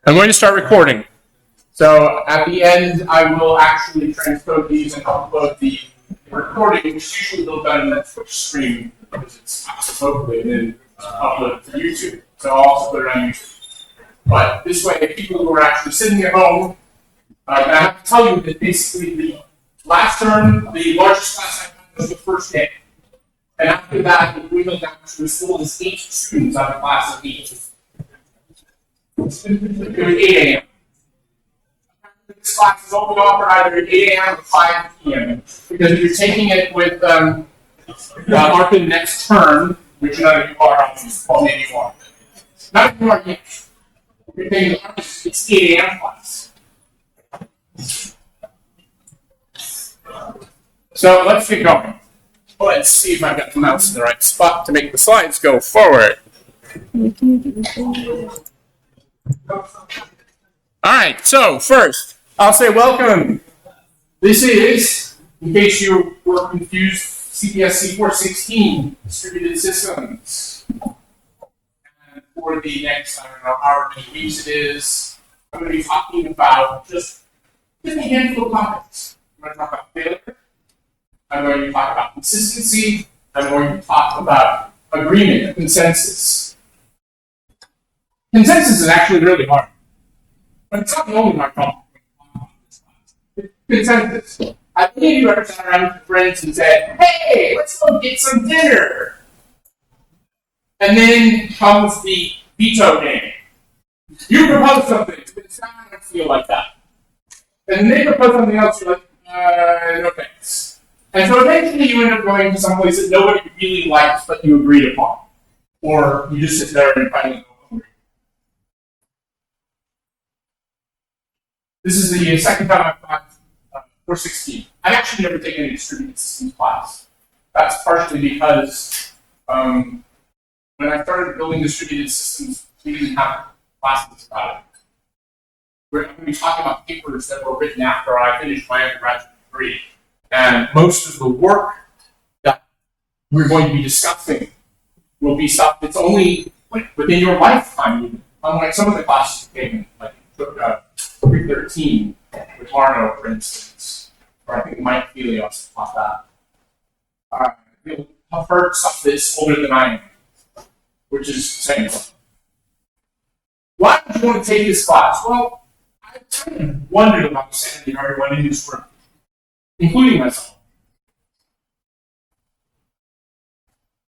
I'm going to start recording. So at the end, I will actually transcode these and upload the recording, which usually will be done in that Twitch stream because it's locally, and then upload it to YouTube. So I'll also put it on YouTube. But this way, people who are actually sitting at home, and I have to tell you that basically the last term, the largest class I had was the first day. And after that, it dwindled down to as little as 8 students out of a class of 8. It was 8 a.m. This class is only offered either at 8 a.m. or 5 p.m. Because if you're taking it with ARPA next term, which none of you are, well, maybe you are. None of you are yet. You're taking ARPA, it's 8 a.m. class. So let's get going. Let's see if I've got the mouse in the right spot to make the slides go forward. Alright, so first, I'll say welcome. This is, in case you were confused, CPSC 416, Distributed Systems. And for the next, I don't know, however many weeks it is, I'm going to be talking about just a handful of topics. I'm going to talk about failure. I'm going to talk about consistency. I'm going to talk about agreement, consensus. Consensus is actually really hard. But it's not the only hard problem. Consensus. I believe you ever sat around with your friends and said, hey, let's go get some dinner. And then comes the veto game. You propose something, but it's not going to feel like that. And then they propose something else, you're like, no thanks. And so eventually you end up going to some place that nobody really likes, but you agreed upon. Or you just sit there and finally go agree. This is the second time I've taught 416. I've actually never taken a distributed systems class. That's partially because when I started building distributed systems, we didn't have classes about it. We're going to be talking about papers that were written after I finished my undergraduate degree. And most of the work that we're going to be discussing will be stuff that's only within your lifetime, even. Unlike some of the classes you taken, like you took 313 with Marno, for instance, or I think Mike Felios taught that. You'll have heard stuff that's older than I am, which is saying something. Why would you want to take this class? Well, I kind of wondered about the sanity of everyone in this room, including myself.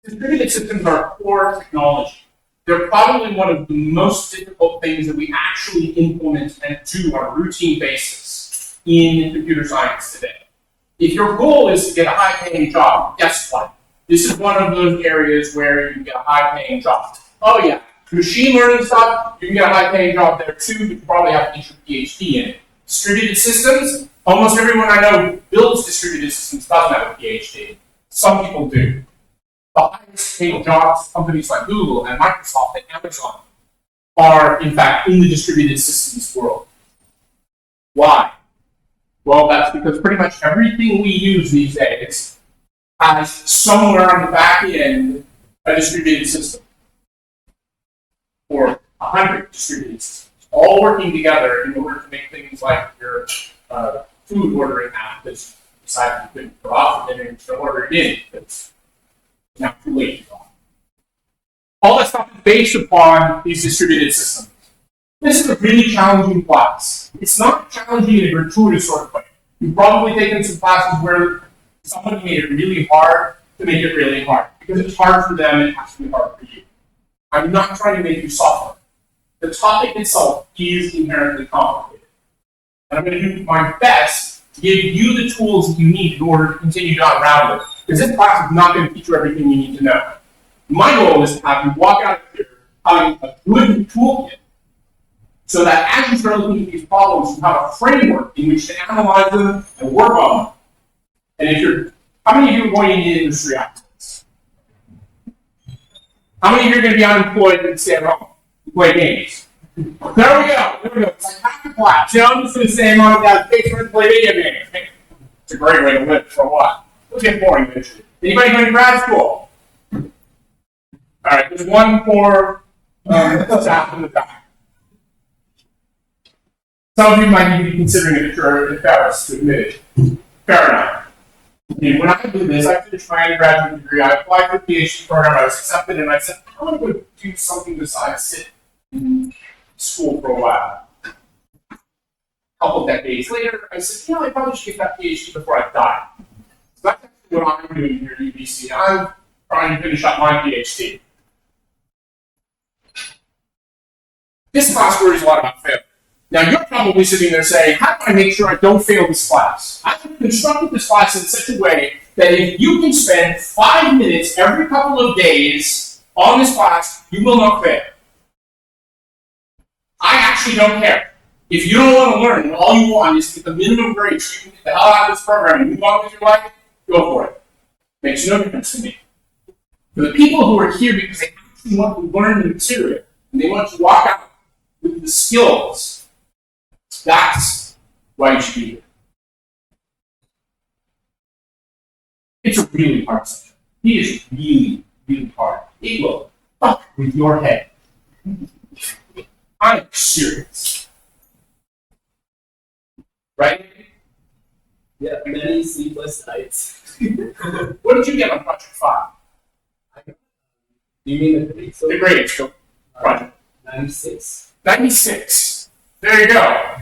Distributed systems are core technology. They're probably one of the most difficult things that we actually implement and do on a routine basis in computer science today. If your goal is to get a high-paying job, guess what? This is one of those areas where you can get a high-paying job. Oh yeah, machine learning stuff, you can get a high-paying job there too, but you probably have to get your PhD in it. Distributed systems, almost everyone I know who builds distributed systems doesn't have a PhD. Some people do. The highest paid jobs, companies like Google and Microsoft and Amazon, are in fact in the distributed systems world. Why? Well, that's because pretty much everything we use these days has somewhere on the back end a distributed system. Or 100 distributed systems, all working together in order to make things like your food ordering app that's decided you couldn't put off and then to order it in because it's not too late to go. All that stuff is based upon these distributed systems. This is a really challenging class. It's not challenging in a gratuitous sort of way. You've probably taken some classes where somebody made it really hard to make it really hard. Because it's hard for them, it has to be hard for you. I'm not trying to make you suffer. The topic itself is inherently complicated. And I'm going to do my best to give you the tools that you need in order to continue down around it. Because this class is not going to teach you everything you need to know. My goal is to have you walk out of here having a good toolkit so that as you start looking at these problems, you have a framework in which to analyze them and work on them. And if you're, how many of you are going into industry after this? How many of you are going to be unemployed and stay at home and play games? There we go. It's like half the class. I'm just going to say mom and dad's basement and play video games. It's a great way to live for a while. It'll get boring eventually. Anybody going to grad school? All right, there's one for staff in the back. Some of you might be considering it if you're embarrassed to admit it. Fair enough. And when I did this, I finished my undergraduate degree, I applied for the PhD program, I was accepted, and I said, I want to do something besides sit in school for a while. A couple decades later, I said, I probably should get that PhD before I die. So that's actually what I'm doing here at UBC. I'm trying to finish up my PhD. This class worries a lot about failure. Now, you're probably sitting there saying, how do I make sure I don't fail this class? I've constructed this class in such a way that if you can spend 5 minutes every couple of days on this class, you will not fail. I actually don't care. If you don't want to learn and all you want is to get the minimum grade so you can get the hell out of this program and move on with your life, go for it. Makes no difference to me. For the people who are here because they actually want to learn the material and they want to walk out with the skills, that's why you should be here. It's a really hard subject. It is really, really hard. It will fuck with your head. I'm serious. Right? Yeah, many sleepless nights. What did you get on Project 5? Do you mean the grades? The grades, go. Project. 96. 96. There you go.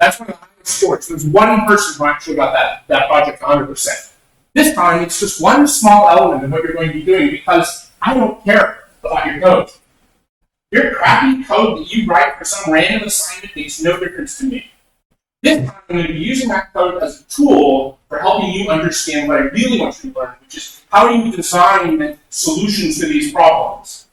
That's one of the highest scores. There's one person who actually got that project 100%. This time, it's just one small element of what you're going to be doing because I don't care about your code. Your crappy code that you write for some random assignment makes no difference to me. This time, I'm going to be using that code as a tool for helping you understand what I really want you to learn, which is how do you design solutions to these problems.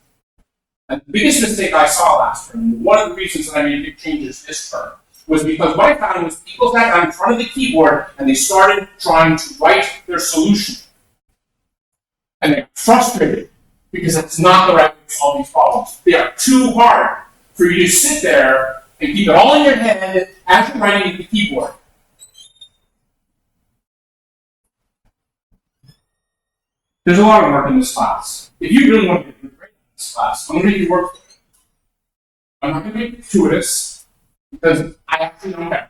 And the biggest mistake I saw last term, one of the reasons that I made big changes this term, was because what I found was people sat down in front of the keyboard and they started trying to write their solution. And they got frustrated because that's not the right way to solve these problems. They are too hard for you to sit there and keep it all in your head as you're writing at the keyboard. There's a lot of work in this class. If you really want to get great in this class, I'm going to make you work for it. I'm not going to make it gratuitous because I actually don't care.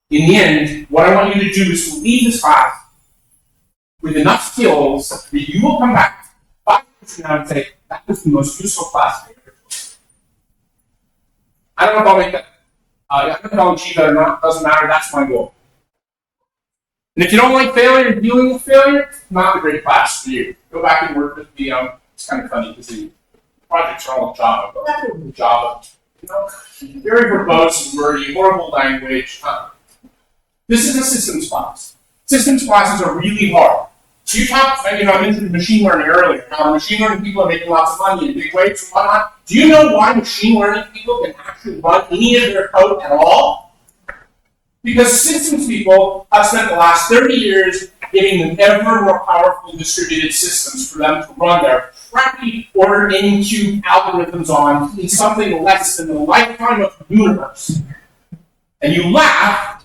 In the end, what I want you to do is to leave this class with enough skills that you will come back 5 years from now and say, that was the most useful class I ever took. I don't know if I'll make that. I don't know if I'll achieve that or not. Doesn't matter. That's my goal. And if you don't like failure and dealing with failure, not a great class for you. Go back and work with the, it's kind of funny because the projects are all in Java. Go back and work with Java. Very verbose and wordy, horrible language. This is a systems class. Systems classes are really hard. You talked, I mentioned machine learning earlier. Now, machine learning people are making lots of money in big waves and whatnot. Do you know why machine learning people can actually run any of their code at all? Because systems people have spent the last 30 years giving them ever more powerful distributed systems for them to run their crappy order n cube algorithms on in something less than the lifetime of the universe. And you laugh,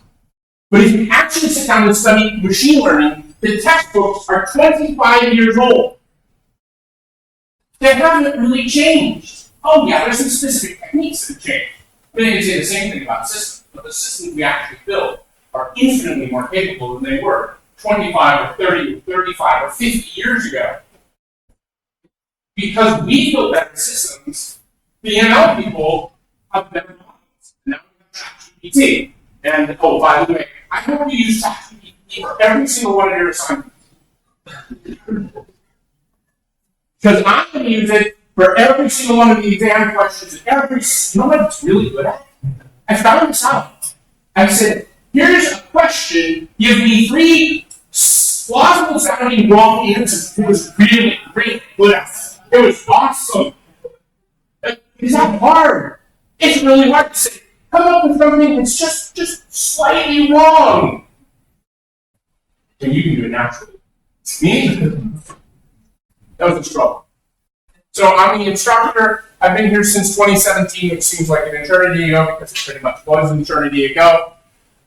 but if you actually sit down and study machine learning, the textbooks are 25 years old. They haven't really changed. Oh yeah, there's some specific techniques that have changed. But they can say the same thing about systems, but the systems we actually build are infinitely more capable than they were 25 or 30 or 35 or 50 years ago. Because we built better systems, the ML people have better models. Now we have ChatGPT. And oh, by the way, I hope you use ChatGPT for every single one of your assignments. Because I'm going to use it for every single one of the exam questions. You know what it's really good at? I found this out. I said, here's a question, give me 3 plausible sounding wrong answers. It was really, really good at it. It was awesome. It's not hard. It's really hard to say, come up with something that's just slightly wrong. And you can do it naturally. It's me. That was a struggle. So I'm the instructor. I've been here since 2017, which seems like an eternity ago because it pretty much was an eternity ago.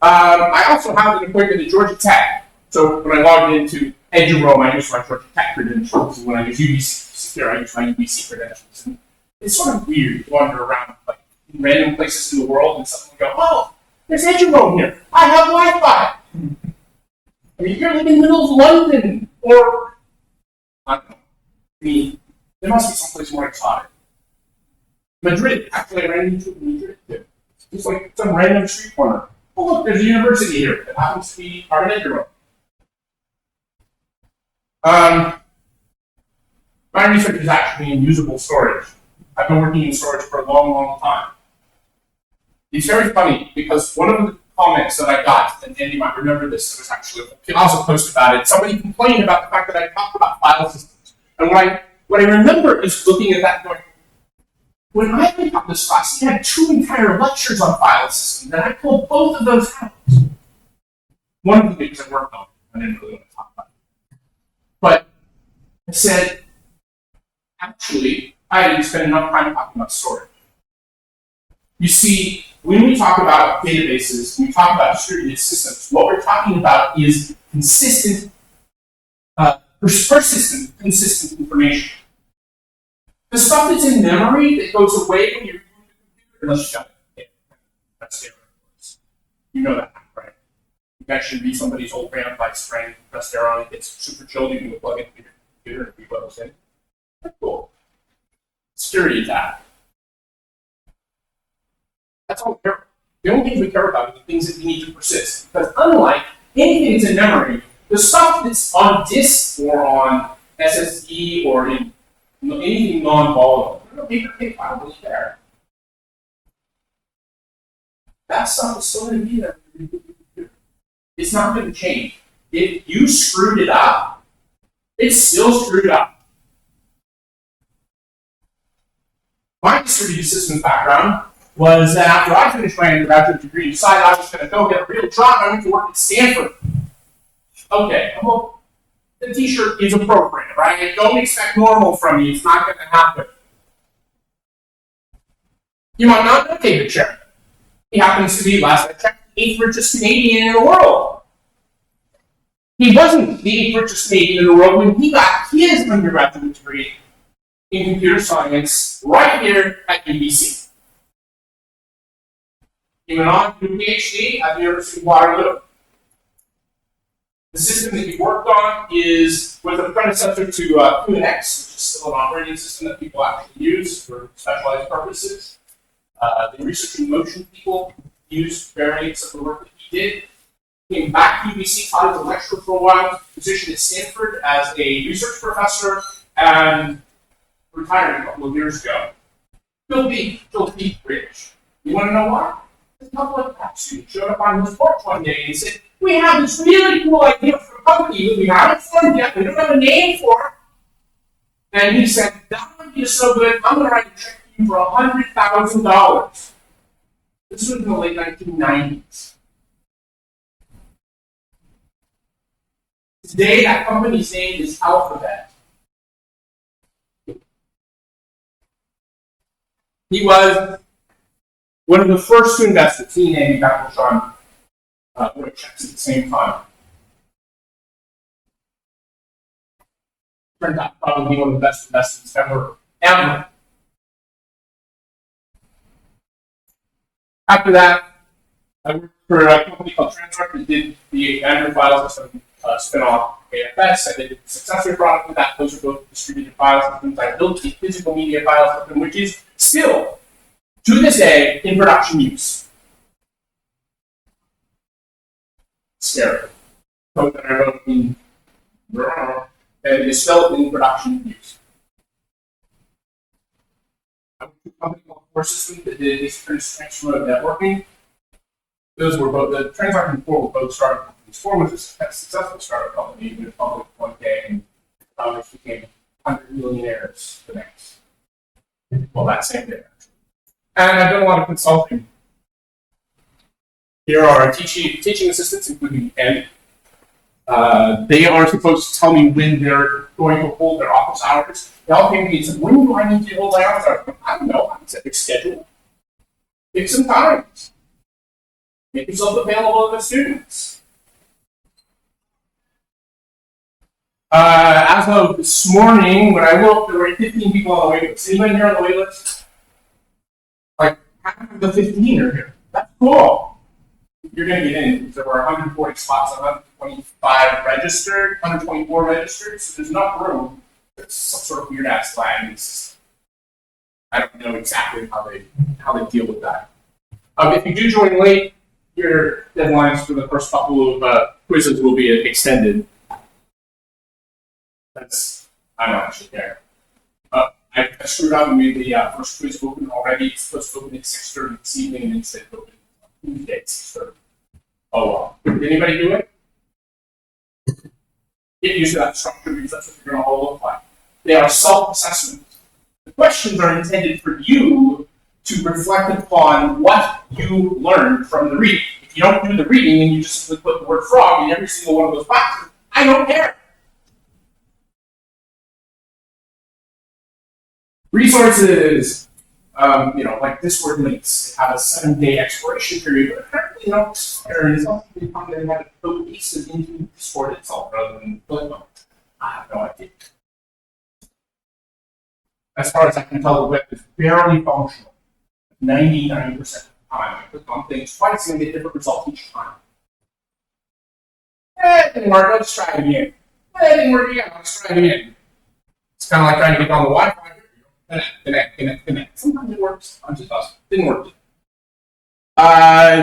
I also have an appointment at Georgia Tech. So when I logged into Eduroam, I used my Georgia Tech credentials. When I use UBC Secure, I use my UBC credentials. And it's sort of weird to wander around like random places in the world, and someone will go, "Oh, there's Edgerome here. I have Wi-Fi." I mean, you're living in the middle of London, or I don't know. I mean, there must be someplace more exotic. Madrid, actually, I ran into Madrid too. Just like some random street corner. Oh, look, there's a university here that happens to be part of Edgerome. My research is actually in usable storage. I've been working in storage for a long, long time. It's very funny because one of the comments that I got, and Andy might remember this, there was actually a Picasso post about it. Somebody complained about the fact that I talked about file systems. And what I remember is looking at that going, when I picked up this class, we had 2 entire lectures on file systems, and I pulled both of those out. One of them because I worked on it. I didn't really want to talk about it. But I said, actually, I didn't spend enough time talking about storage. You see, when we talk about databases, when we talk about distributed systems, what we're talking about is consistent, persistent, consistent information. The stuff that's in memory that goes away when you're using the computer, let's shut it. That's the other. You know that, right? You can actually read somebody's old RAM by spraying Restera on it. It's super chilled. You can plug it into your computer and read what was in it. That's cool. Security attack. That's all we care about. The only things we care about are the things that we need to persist. Because unlike anything that's in memory, the stuff that's on disk or on SSD or in anything non-volatile, no paper tape file was there. That stuff is still going to be there. It's not going to change. If you screwed it up, it's still screwed up. My distributed systems background was that after I finished my undergraduate degree, decided I was going to go get a real job. I went to work at Stanford. Okay, well, the t-shirt is appropriate, right? Don't expect normal from me. It's not going to happen. You might not know David Sherman. He happens to be, last I checked, the 8th richest Canadian in the world. He wasn't the 8th richest Canadian in the world when he got his undergraduate degree in computer science right here at UBC. He went on to do a PhD at the University of Waterloo. The system that he worked on was a predecessor to QNX, which is still an operating system that people actually use for specialized purposes. The research in motion people used variants of the work that he did. Came back to UBC, taught as a lecturer for a while, positioned at Stanford as a research professor, and retired a couple of years ago. Filthy rich. You want to know why? A couple of top students showed up on his porch one day and said, "We have this really cool idea for a company, but we haven't formed yet. We don't have a name for it." And he said, "That idea is so good, I'm going to write a check for you for $100,000. This was in the late 1990s. Today, that company's name is Alphabet. He was one of the first to invest at T and A capital Sean wrote checks at the same time. Turned out probably one of the best investments ever. After that, I worked for a company called Transarc that did the Android file system spin-off AFS. I did a successor product with that. Those are both distributed file systems. I built the physical media file system, which is still, to this day, in production use. Scary. Code that I wrote in, and it's still in production use. I went to a company called Core Systems that did asynchronous remote networking. Those were both, the Transarc and Core were both startup companies. Core was a successful startup company, went public one day, and founders became 100 millionaires the next. Well, that same day. And I've done a lot of consulting. Here are our teaching assistants, including Andy. They are supposed to tell me when they're going to hold their office hours. They all came to me and said, "When do I need to hold my office hours?" I don't know. I set their schedule. Pick some times. Make yourself available to the students. As of this morning, when I looked, there were 15 people on the wait list. Anybody here on the wait list? Like half of the 15 are here. That's cool. You're going to get in. There were 140 spots, 125 registered, 124 registered, so there's enough room. It's some sort of weird ass flag in the system. I don't know exactly how they deal with that. If you do join late, your deadlines for the first couple of quizzes will be extended. I don't actually care. I screwed up and made the first quiz open already. It's supposed to open at 6:30 this evening, and instead open Tuesday at 6:30. Oh well. Did anybody do it? Get used to that structure because that's what you're going to all look like. They are self-assessment. The questions are intended for you to reflect upon what you learned from the reading. If you don't do the reading and you just put the word frog in every single one of those boxes, I don't care. Resources, like Discord links have a 7-day expiration period, but apparently they don't expire. It's also been found that they had to put pieces into Discord itself rather than click them. I have no idea. As far as I can tell, the web is barely functional. 99% of the time. I click on things twice and get different results each time. It didn't work, let's try it again. It didn't work again, let's try it again. It's kind of like trying to get on the Wi-Fi. Connect. Sometimes it works, sometimes it doesn't. Didn't work.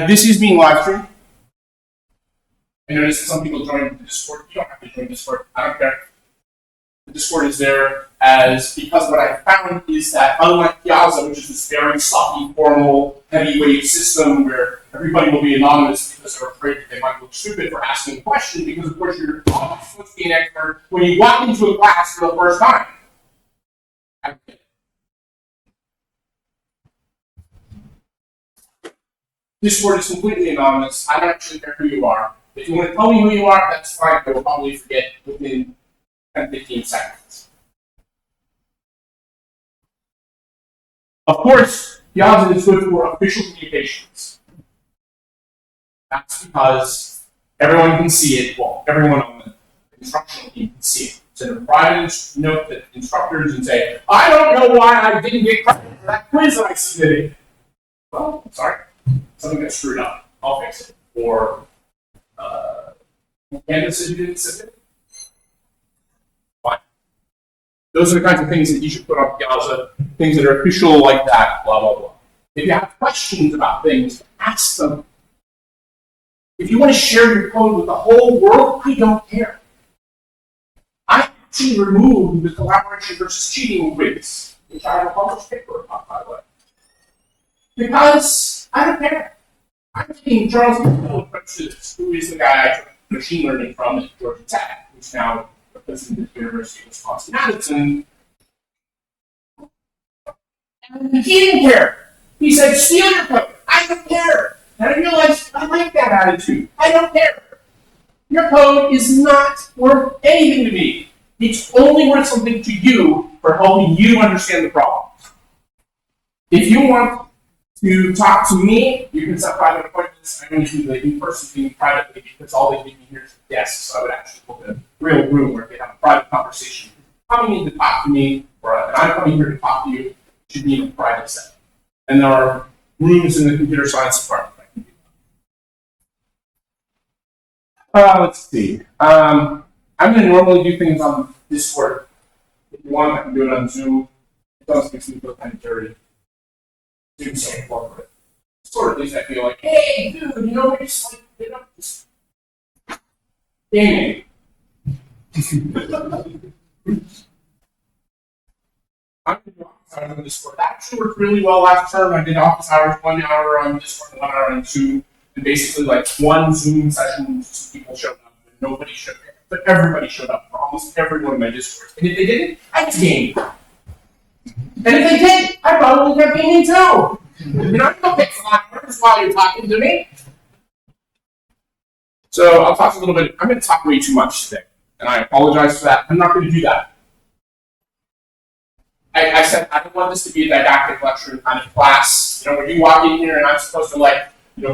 This is being live streamed. I noticed that some people join the Discord. You don't have to join Discord. I don't care. The Discord is there because what I found is that unlike Piazza, which is this very sloppy, formal, heavyweight system where everybody will be anonymous because they're afraid that they might look stupid for asking a question, because of course you're always supposed to be an expert when you walk into a class for the first time. Discord is completely anonymous. I don't actually care who you are. If you want to tell me who you are, that's fine. I will probably forget within 10-15 seconds. Of course, Piazza is good for official communications. That's because everyone can see it. Well, everyone on the instructional team can see it. Send a private note to instructors and say, I don't know why I didn't get credit for that quiz that I submitted. Well, sorry. Something got screwed up. I'll fix it. Or Candace said you didn't submit it. Fine. Those are the kinds of things that you should put on Piazza, things that are official like that, blah, blah, blah. If you have questions about things, ask them. If you want to share your code with the whole world, I don't care. I actually removed the collaboration versus cheating quiz, which I have a published paper about, by the way. Because I don't care. I'm taking Charles Petrov, who is the guy I took machine learning from at Georgia Tech, who's now a president at the University of Wisconsin-Madison. And he didn't care. He said, steal your code. I don't care. And I realized I like that attitude. I don't care. Your code is not worth anything to me. It's only worth something to you for helping you understand the problem. If you want to talk to me, you can set private appointments. I'm going to do the in-person thing privately because all they give me here is a desk, so I would actually book a real room where they have a private conversation. Coming in to talk to me, and I'm coming here to talk to you, it should be in a private setting. And there are rooms in the computer science department that can do that. Let's see. I'm going to normally do things on Discord. If you want, I can do it on Zoom. It does make me feel kind of dirty. Do something corporate. Sort of at least I feel like, hey, dude, we're just like, just gaming. I'm going to do office hours on Discord. That actually worked really well last term. I did office hours, 1 hour on Discord, 1 hour on Zoom, and basically like one Zoom session, some people showed up, and nobody showed up. But everybody showed up for almost every one of my Discords. And if they didn't, I was gaming. And if they did, I probably kept gaming too. You don't pick flowers while you're talking to me. So I'll talk a little bit. I'm going to talk way too much today, and I apologize for that. I'm not going to do that. I said I don't want this to be a didactic lecture kind of class. Where you walk in here and I'm supposed to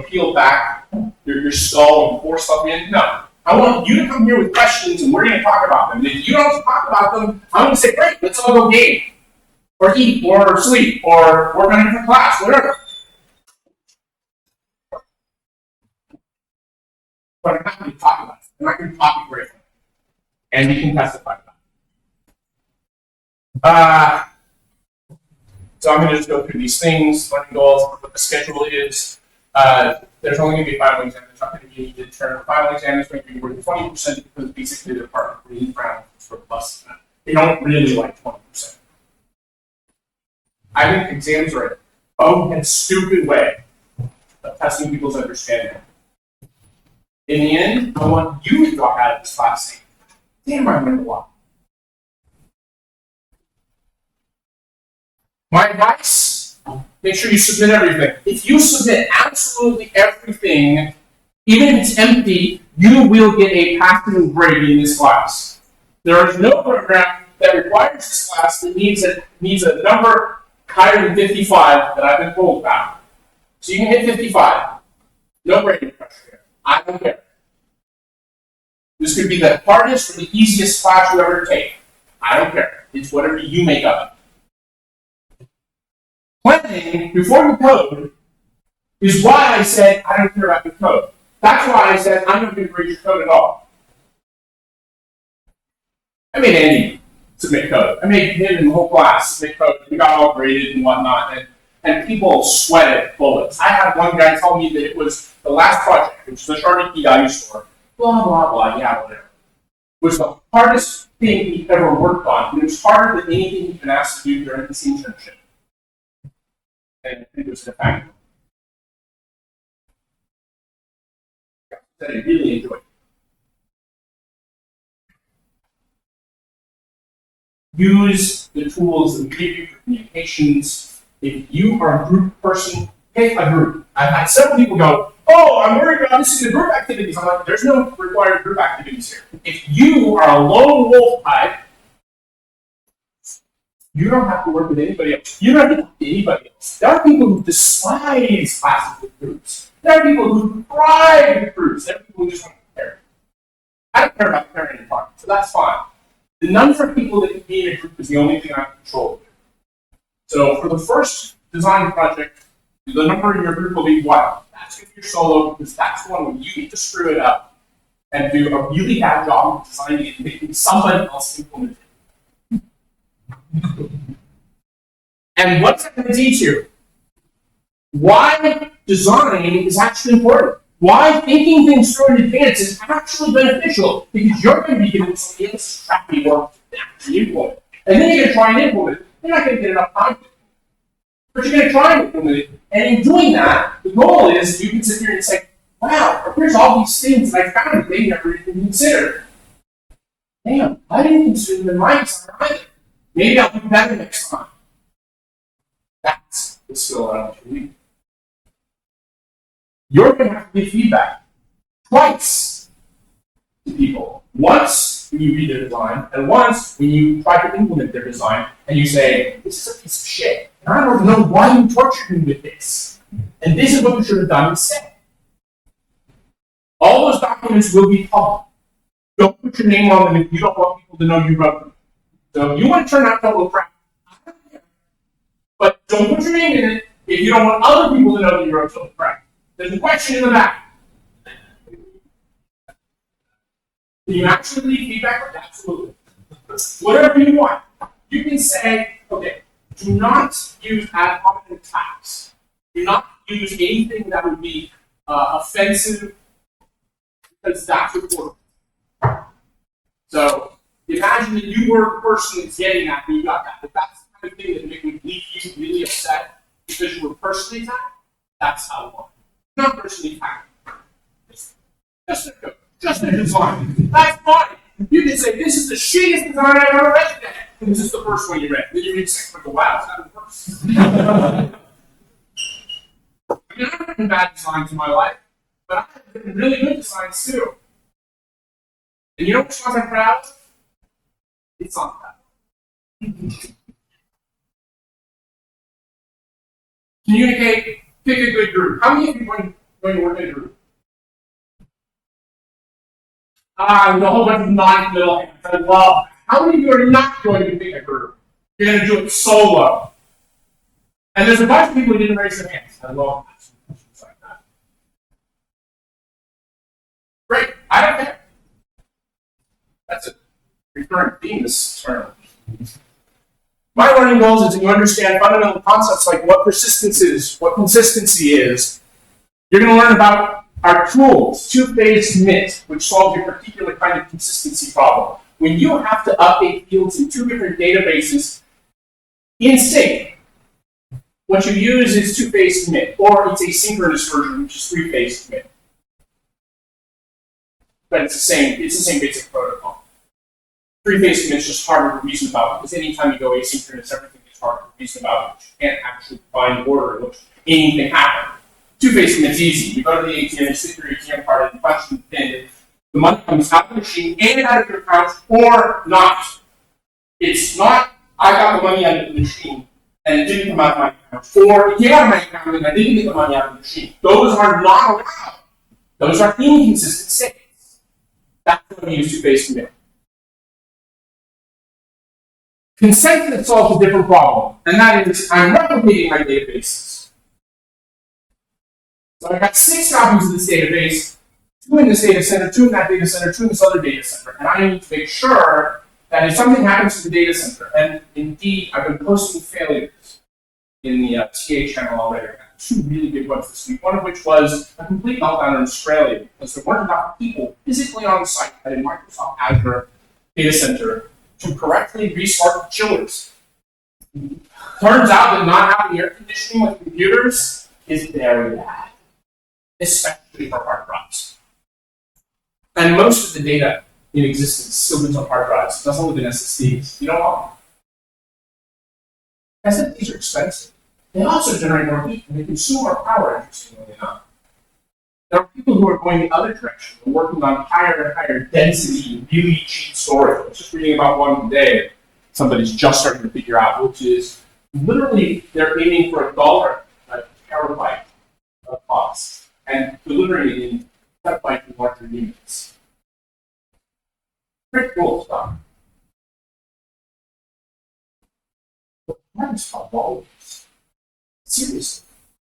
peel back your skull and pour stuff in. No. I want you to come here with questions, and we're going to talk about them. And if you don't talk about them, I'm going to say, great, let's all go game. Or eat, or sleep, or work on a different class, whatever. but I'm not going to talk about it. I'm not going to talk it great. And we can testify about it. So I'm going to just go through these things, learning goals, what the schedule is. There's only going to be a final exam. There's not going to be any midterm. The final exam is going to be worth 20% because basically the department really round for plus that. They don't really like 20%. I think exams are a stupid way of testing people's understanding. In the end, I want you to walk out of this class saying, damn, I learned a lot. My advice, make sure you submit everything. If you submit absolutely everything, even if it's empty, you will get a passing grade in this class. There is no program that requires this class that needs a number higher than 55 that I've been told about. So you can hit 55. No grading pressure here. I don't care. This could be the hardest or the easiest class you ever take. I don't care. It's whatever you make of it. Planning before you code is why I said I don't care about the code. That's why I said I'm not going to grade your code at all. I made Andy submit code. I made him and the whole class submit code. We got all graded and whatnot, and people sweated bullets. I had one guy tell me that it was the last project, which was the Sharding key value store. Blah blah blah. Yeah, whatever. Was the hardest thing he ever worked on. It was harder than anything he'd been asked to do during this internship. And it was the fact that I really enjoyed it. Use the tools that give you for communications. If you are a group person, pick a group. I've had several people go, oh, I'm worried about missing the group activities. I'm like, there's no required group activities here. If you are a lone wolf type, you don't have to work with anybody else. You don't have to talk to anybody else. There are people who despise classes with groups. There are people who thrive with groups. There are people who just want to compare. I don't care about comparing any part, so that's fine. The number of people that can be in a group is the only thing I can control. So for the first design project, the number in your group will be 1. That's if you're solo, because that's the one where you need to screw it up and do a really bad job of designing it and making somebody else implement it. And what's that going to teach you? Why design is actually important. Why thinking things through in advance is actually beneficial, because you're going to be given somebody else's crappy work to actually implement. And then you're going to try and implement it. You're not going to get enough time to do it. But you're going to try and implement it. And in doing that, the goal is you can sit here and say, wow, here's all these things that I found that they never even considered. Damn, I didn't consider them in my design either. Maybe I'll do better next time. That's the skill I want you to need. You're going to have to give feedback twice to people. Once when you read their design, and once when you try to implement their design, and you say, this is a piece of shit, and I don't know why you tortured me with this. And this is what you should have done instead. All those documents will be public. Don't put your name on them if you don't want people to know you wrote them. So if you want to turn out total crap, but don't put your name in it if you don't want other people to know that you wrote total crap. There's a question in the back. Can you actually leave feedback? Absolutely. Whatever you want. You can say, okay, do not use ad hominem attacks. Do not use anything that would be offensive, because that's important. So imagine that you were the person that's getting that and you got that. If that's the kind of thing that would leave you really upset because you were personally attacked, that's how it works. Not personally attacked. Just a design. That's fine. You can say, this is the shittiest design I've ever read today. And this is the first one you read. Then you read 6 and go, wow, it's not worse. I mean, I've written bad designs in my life, but I've written really good designs too. And you know which ones I'm proud of? It's not that. Communicate, pick a good group. How many of you are going to work in a group? There's a whole bunch of non-committal hands. I love that. How many of you are not going to pick a group? You're going to do it solo. And there's a bunch of people who didn't raise their hands. I love that. Like that. That's a recurring theme this term. My learning goals is that you understand fundamental concepts like what persistence is, what consistency is. You're going to learn about our tools, two-phase commit, which solves a particular kind of consistency problem. When you have to update fields in two different databases in sync, what you use is two-phase commit, or it's asynchronous version, which is three-phase commit. But it's the same basic protocol. Three-phase commit is just harder to reason about, because anytime you go asynchronous, everything is harder to reason about, because you can't actually find order in which anything happened. Two-phase commit is easy. You go to the ATM, you stick your ATM card in, punch the pin, the money comes out of the machine and out of your account, or not. It's not, I got the money out of the machine and it didn't come out of my account, or it came out of my account and I didn't get the money out of the machine. Those are not allowed. Those are inconsistent states. That's when we use two-phase commit. Consensus solves a different problem, and that is I'm replicating my databases. So I got 6 copies of this database, 2 in this data center, 2 in that data center, 2 in this other data center, and I need to make sure that if something happens to the data center, and indeed I've been posting failures in the TA channel already. I got 2 really big ones this week, one of which was a complete meltdown in Australia because there weren't enough people physically on site at a Microsoft Azure data center to correctly restart the chillers. Turns out that not having air conditioning with computers is very bad, especially for hard drives. And most of the data in existence still lives on hard drives. It doesn't live in SSDs. You know what? SSDs are expensive. They also generate more heat and they consume more power, interestingly enough. There are people who are going the other direction, who are working on higher and higher density, really cheap storage. I was just reading about one today somebody's just starting to figure out, which is literally they're aiming for $1 a terabyte of cost and delivering it in petabyte and larger units. Pretty cool stuff. But the hardest part of all of this, seriously,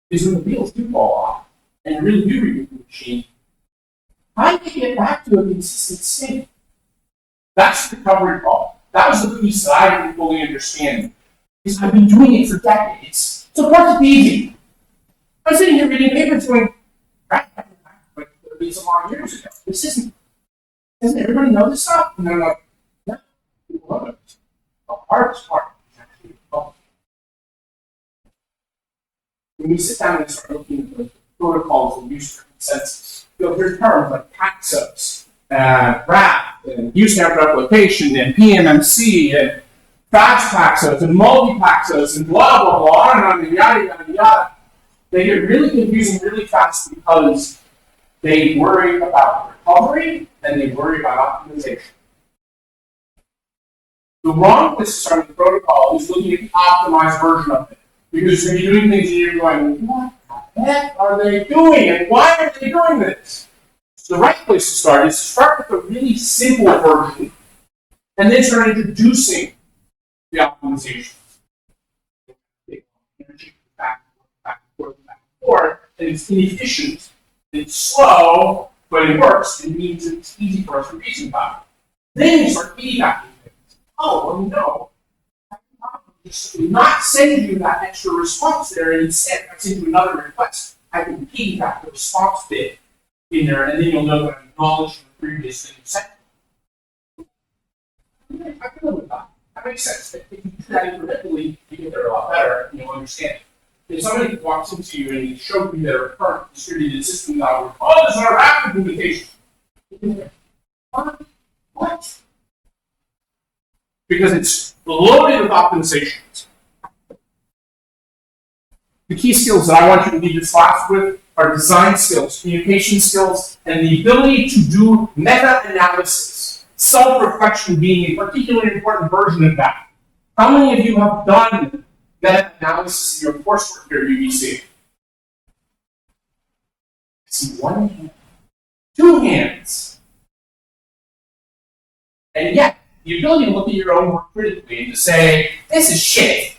is when the wheels do fall off and you really do reboot the machine, how do you get back to a consistent state? That's the recovery problem. That was the piece that I didn't fully understand. Because I've been doing it for decades. So of course it's easy. I'm sitting here reading papers going, but it's a lot of years ago. This isn't. Doesn't everybody know this stuff? And they're like, no, people love it. The hardest part is actually the problem. When we sit down and start looking at the protocols and use for consensus, you'll hear terms like Paxos, RAP, and use-snap replication, and PMMC, and fast Paxos, and multi-Paxos, and blah, blah, blah, on and on, and yada, yada, yada. They get really confusing really fast because they worry about recovery and they worry about optimization. The wrong place to start with the protocol is looking at the optimized version of it. Because when you're doing things and you're going, what the heck are they doing? And why are they doing this? So the right place to start is to start with a really simple version and then start introducing the optimization. Energy back and forth, and it's inefficient, it's slow, but it works, and it means it's easy for us to reason about it. Then you start feedbacking things. Oh, well, no. Just not send you that extra response there, and instead I send you another request. I can piggyback the response bit in there, and then you'll know that I acknowledged the previous thing you sent. I can live with that. That makes sense. If you do that incrementally, you get there a lot better, and you'll understand it. If somebody walks into you and you show me their current distributed system now, oh, this is our app implementation. What? Because it's loaded with optimizations. The key skills that I want you to leave this class with are design skills, communication skills, and the ability to do meta-analysis. Self-reflection being a particularly important version of that. How many of you have done meta-analysis in your coursework here at UBC? I see one hand, 2 hands. And yet, the ability to look at your own work critically and to say, this is shit,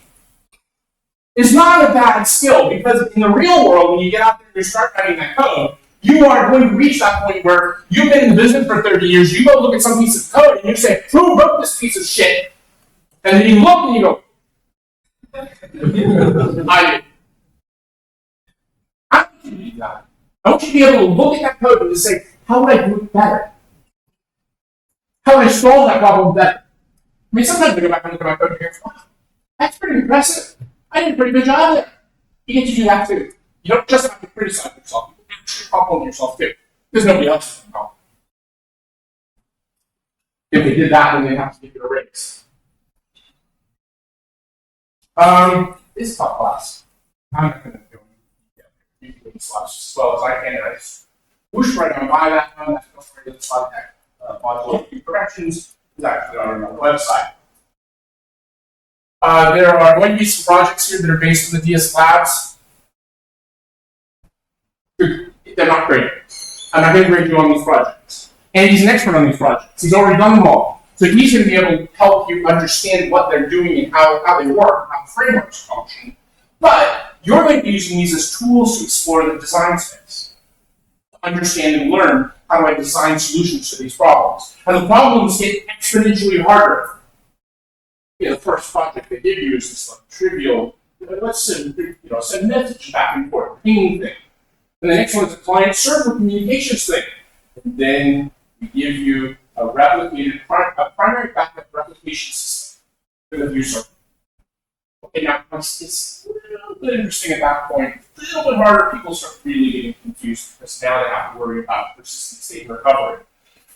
is not a bad skill, because in the real world, when you get out there and you start writing that code, You are going to reach that point where you've been in the business for 30 years, you go look at some piece of code and you say, who wrote this piece of shit? And then you look and you go, I did. How can you do that? I want you to be able to look at that code and just say, how would I do it better? How would I solve that problem better? I mean, sometimes I go back and look at my code and go, wow, that's pretty impressive. I did a pretty good job there. You get to do that too. You don't just have to criticize yourself, you can actually compliment yourself too. Because nobody else can compliment. If they did that, then they'd have to give you a raise. This is top class. I'm not going to do these slides as well as I can. I just whoosh right on by that one. That's not very good slide deck. Module corrections is actually on our website. There are going to be some projects here that are based on the DS Labs. They're not great. I'm not going to grade you on these projects. And he's an expert on these projects. He's already done them all. So he's going to be able to help you understand what they're doing and how they work, how frameworks function. But you're going to be using these as tools to explore the design space, to understand and learn how do I design solutions to these problems. And the problems get exponentially harder. The first project they give you is this like trivial, let's send messages back and forth, ping thing. And the next one is a client-server communications thing. And then we give you a primary backup replication system for the view server. Okay, now it's a little bit interesting at that point. A little bit harder. People start really getting confused because now they have to worry about persistent state and recovery.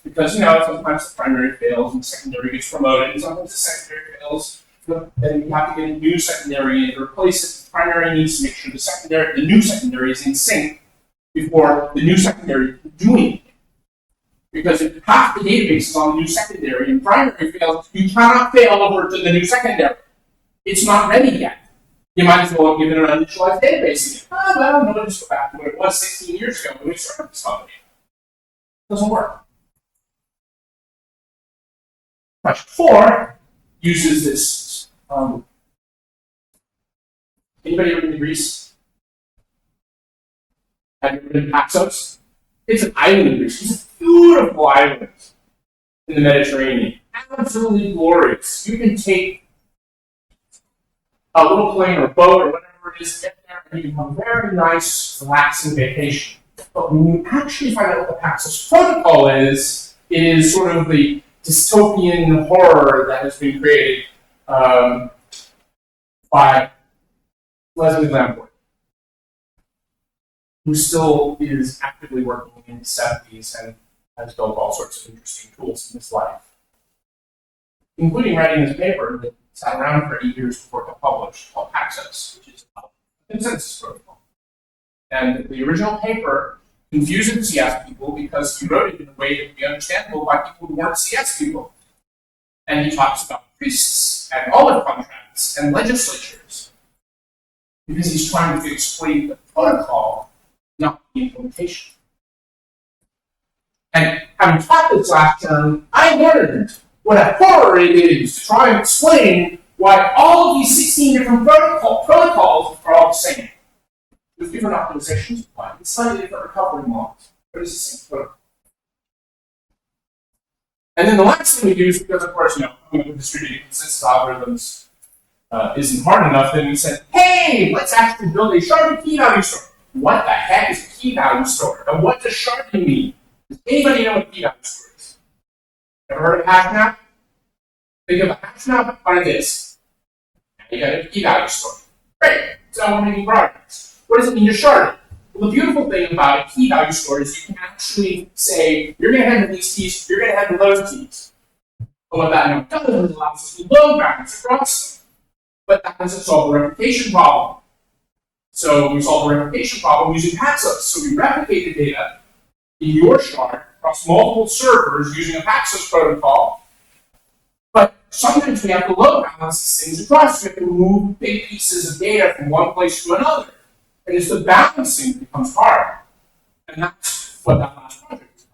Because sometimes the primary fails and the secondary gets promoted, and sometimes the secondary fails, and you have to get a new secondary in to replace it. The primary needs to make sure the new secondary is in sync before the new secondary is doing anything. Because if half the database is on the new secondary and primary fails, you cannot fail over to the new secondary. It's not ready yet. You might as well give it an uninitialized database again. Well, no, just go back to what it was 16 years ago when we started this company. It doesn't work. Project 4 uses this. Anybody ever been to Greece? Have you ever been to Paxos? It's an island in Greece. It's a beautiful island in the Mediterranean. Absolutely glorious. You can take a little plane or a boat or whatever it is, get there, and you can have a very nice, relaxing vacation. But when you actually find out what the Paxos protocol is, it is sort of the dystopian horror that has been created by Leslie Lamboy, who still is actively working in the 70s and has built all sorts of interesting tools in his life, including writing his paper that sat around for 8 years before it got published, called Paxos, which is a consensus protocol. And the original paper confused CS people because he wrote it in a way that would be understandable by people who weren't CS people. And he talks about priests and olive contracts and legislatures because he's trying to explain the protocol, not the implementation. And having taught this last term, I learned what a horror it is to try and explain why all of these 16 different protocols are all the same. With different optimizations applied, it's slightly different recovery models, but it's the same protocol. And then the last thing we do is because, of course, coming with distributed consensus algorithms isn't hard enough, then we said, hey, let's actually build a sharded key value store. What the heck is a key value store? And what does sharding mean? Does anybody know what a key value store is? Ever heard of a hash map? Think of a hash map on a disk. You got a key value store. Great. So we're making progress. What does it mean to shard it? Well, the beautiful thing about a key value store is you can actually say, you're going to handle these keys, you're going to handle those keys. But what that now does is allows us to load balance across them. But that doesn't solve the replication problem. So we solve the replication problem using Paxos. So we replicate the data in your shard across multiple servers using a Paxos protocol. But sometimes we have to load balance these things across. We have to move big pieces of data from one place to another. And it's the balancing that becomes hard. And that's what that last project is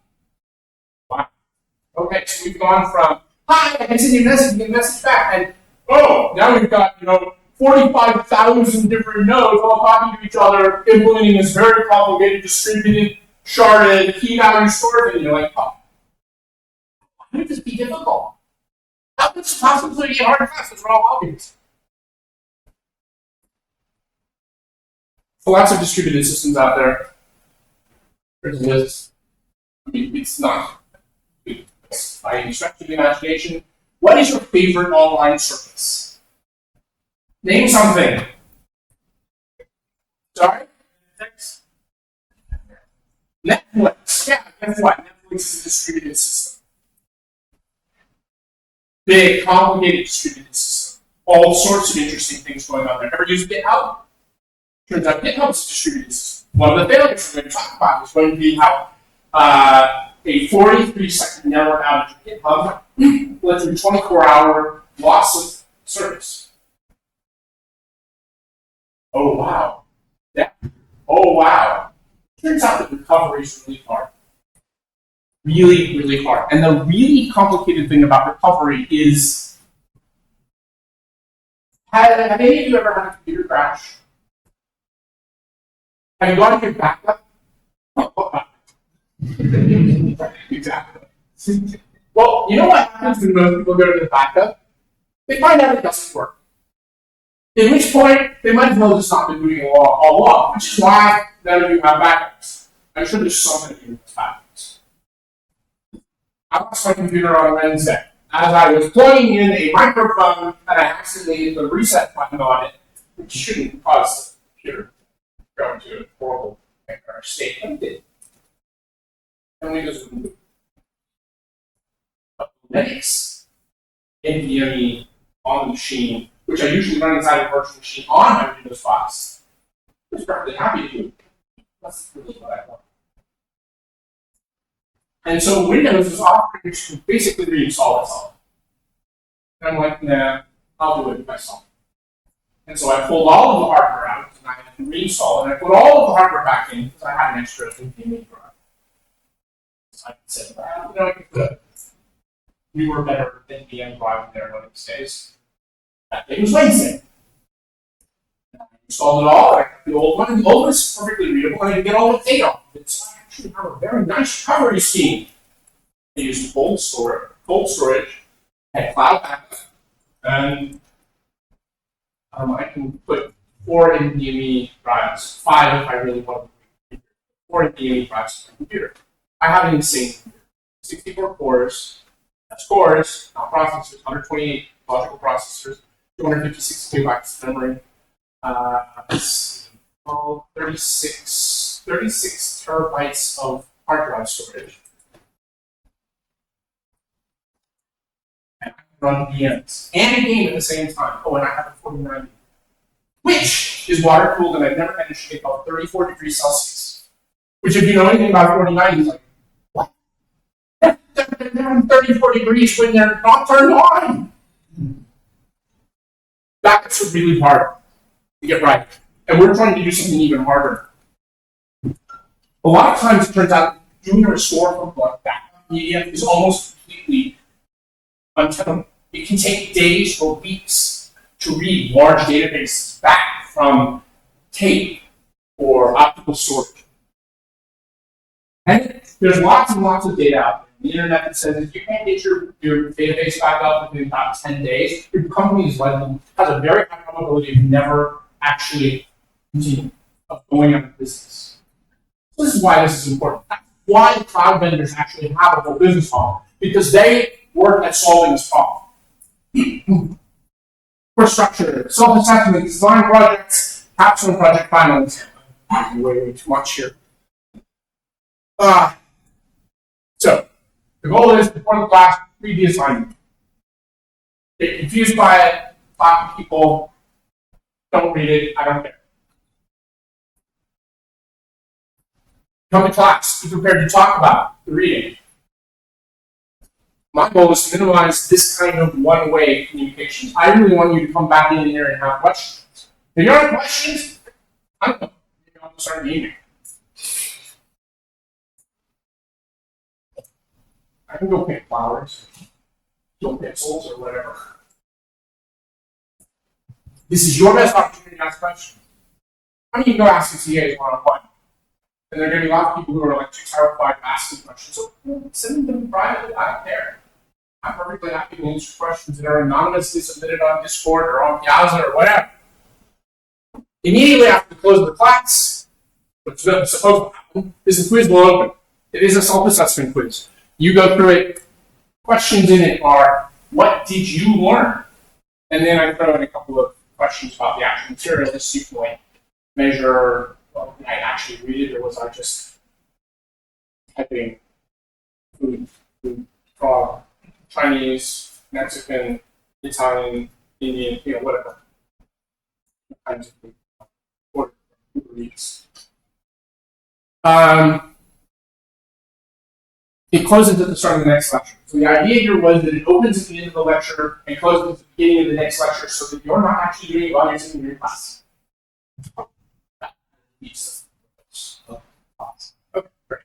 about. Wow. Okay, so we've gone from, hi, I can send you a message, you get a message back, and now we've got, 45,000 different nodes all talking to each other, implementing this very complicated distributed sharded, key value stored, and you're like, oh, how could this be difficult? How could this possibly be a hard classes for all obvious? Lots of distributed systems out there. There's a list. I mean, it's not by any stretch of the imagination. What is your favorite online service? Name something. Sorry? Netflix. Yeah, guess what? Netflix is a distributed system. Big, complicated distributed system. All sorts of interesting things going on there. Ever use GitHub? Turns out GitHub is a distributed system. One of the failures we're going to talk about is going to be how a 43-second network outage of GitHub led to a 24-hour loss of service. Oh, wow. Yeah. Oh, wow. Turns out that recovery is really hard. Really, really hard. And the really complicated thing about recovery is, have any of you ever had a computer crash? Have you gone to your backup? Exactly. Well, you know what happens when most people go to the backup? They find out it doesn't work. At which point, they might as well just not be doing it all along, which is why none of you have backups. I'm sure there's so many of you with backups. I lost my computer on Wednesday. As I was plugging in a microphone, and I accidentally hit the reset button on it, which shouldn't cause the computer to go into a horrible state, but it did. And Windows wouldn't boot. But Linux, NVMe on the machine, which I usually run inside a virtual machine on my Windows box, I was perfectly happy to do. That's really what I want. And so Windows was offering to basically reinstall itself. And I'm like, nah, I'll do it myself. And so I pulled all of the hardware out, and I had to reinstall it, and I put all of the hardware back in, because I had an extra NVMe drive. So I said, well, you know, I could. We were better than VM drive there one of these days. That day was Wednesday. And I installed it all, and I got the old one, and the old one is perfectly readable, and I can get all the data off of it. So I actually have a very nice recovery scheme. I used cold storage, had cloud backup, and I can put 4 NVMe drives, 5 if I really want to, 4 NVMe drives on my computer. I have an insane computer. 64 cores, that's cores, not processors, 128 logical processors, 256 gigabytes of memory, 36 terabytes of hard drive storage. And I can run VMs and a game at the same time. Oh, and I have a 4090, which is water cooled, and I've never managed to get above 34 degrees Celsius. Which, if you know anything about 4090, is like, what? They're down 34 degrees when they're not turned on. Backups are really hard to get right. And we're trying to do something even harder. A lot of times it turns out doing a restore from backup media is almost completely untenable. It can take days or weeks to read large databases back from tape or optical storage. And there's lots and lots of data out there on the internet that says if you can't get your database back up within about 10 days, your company is likely has a very high probability of never actually continuing, of going out of business. This is why this is important. That's why the cloud vendors actually have a whole business model, because they work at solving this problem. Infrastructure, self-assessment, design projects, capstone project finance. I'm way too much here. So, the goal is before the class, read the assignment. Get confused by it, talk to people, don't read it, I don't care. Come to class, be prepared to talk about the reading. My goal is to minimize this kind of one-way communication. I really want you to come back in here and have questions. If you don't have questions, I don't know. Maybe I'll start an email. I can go pick flowers, go pencils, or whatever. This is your best opportunity to ask questions. I mean, you can go ask the CAs one-on-one. And there are going to be a lot of people who are like too terrified to ask these questions. So send them privately. I don't care. I'm perfectly happy to answer questions that are anonymously submitted on Discord or on Piazza or whatever. Immediately after the close of the class, what's supposed to happen is the quiz will open. It is a self-assessment quiz. You go through it. Questions in it are, what did you learn? And then I throw in a couple of questions about the actual material to see if you like measure, well, did I actually read it or was I just typing food, Chinese, Mexican, Italian, Indian, whatever kinds of food. Or Uber Eats. It closes at the start of the next lecture. So the idea here was that it opens at the end of the lecture and closes at the beginning of the next lecture so that you're not actually doing it while you're sitting in your class. Okay, great.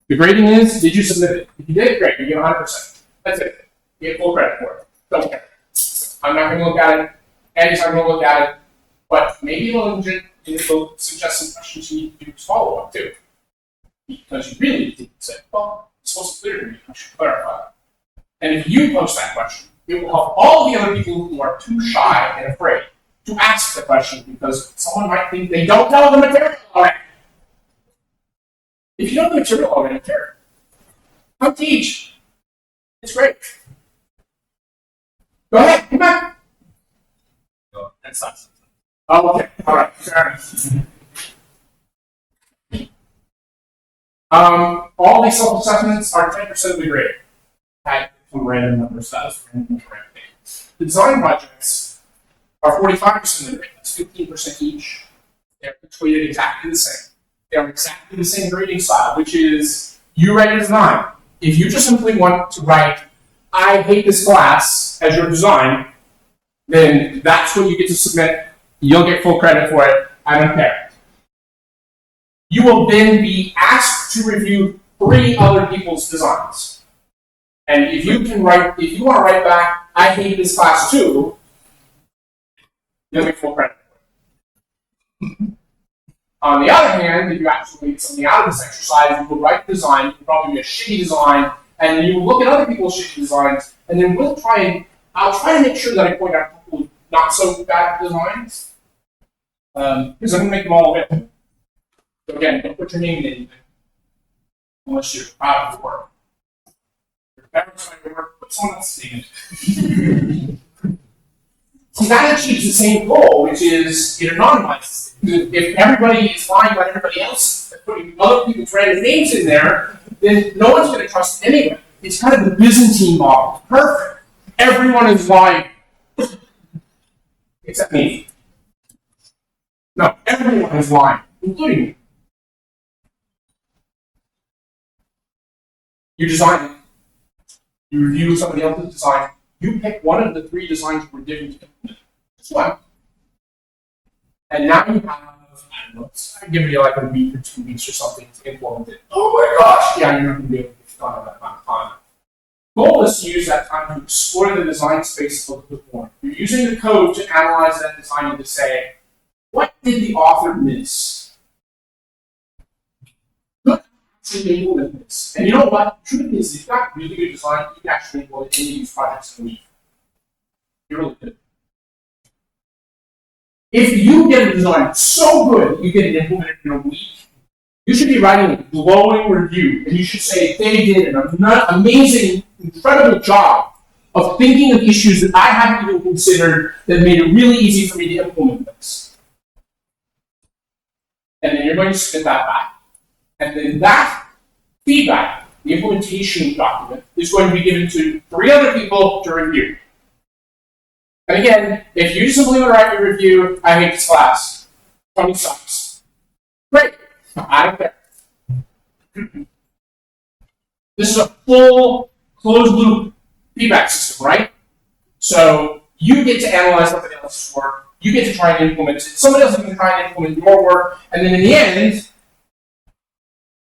The grading is, did you submit it? If you did, great, you get 100%. That's it. You get full credit for it. Don't care. I'm not going to look at it. Andy's not going to look at it. But maybe it'll suggest some questions you need to do follow up to. Because you really didn't say, well, it's supposed to be clear to me, I should clarify. And if you post that question, it will help all the other people who are too shy and afraid to ask the question because someone might think they don't know the material already. If you know the material already, come teach. It's great. Go ahead, come back. No, that's not. Oh, okay. All right. Fair enough. All these self-assessments are 10% of the grade. At some random numbers, that's random things. The design projects are 45% of the grade. That's 15% each. They're treated exactly the same. They are exactly the same grading style, which is you write a design. If you just simply want to write, I hate this class as your design, then that's what you get to submit. You'll get full credit for it. I don't care. You will then be asked to review 3 other people's designs. And if you want to write back, I hate this class too, you'll get full credit for it. On the other hand, if you actually get something out of this exercise, you will write the design, it will probably be a shitty design, and then you will look at other people's shitty designs, and then I'll try to make sure that I point out a couple of not so bad designs, because I'm going to make them all available. So again, don't put your name in anything, unless you're proud of your work. If you're embarrassed by your work, put someone else's name in it. So that achieves the same goal, which is it anonymizes. If everybody is lying about everybody else, putting other people's random names in there, then no one's going to trust anyone. It's kind of the Byzantine model. Perfect. Everyone is lying. Except me. No, everyone is lying, including me. You design it. You review somebody else's design. You pick one of the 3 designs we're giving to you. Just one. And now you have, I don't know, I'm giving you like a week or 2 weeks or something to implement it. Oh my gosh! Yeah, you're not going to be able to get done in that amount of time. Goal is to use that time to explore the design space a little bit more. You're using the code to analyze that design and to say, what did the author miss? Implement this. And you know what? The truth is, if you've got really good design, you can actually implement any of these projects in a week. You're really good. If you get a design so good that you get it implemented in a week, you should be writing a glowing review, and you should say they did an amazing, incredible job of thinking of issues that I haven't even considered that made it really easy for me to implement this. And then you're going to submit that back. And then that feedback, the implementation document, is going to be given to 3 other people to review. And again, if you simply want to write your review, I hate this class. Tony sucks. Great. I don't care. This is a full closed loop feedback system, right? So you get to analyze somebody else's work. You get to try and implement it. Somebody else is going to try and implement your work. And then in the end,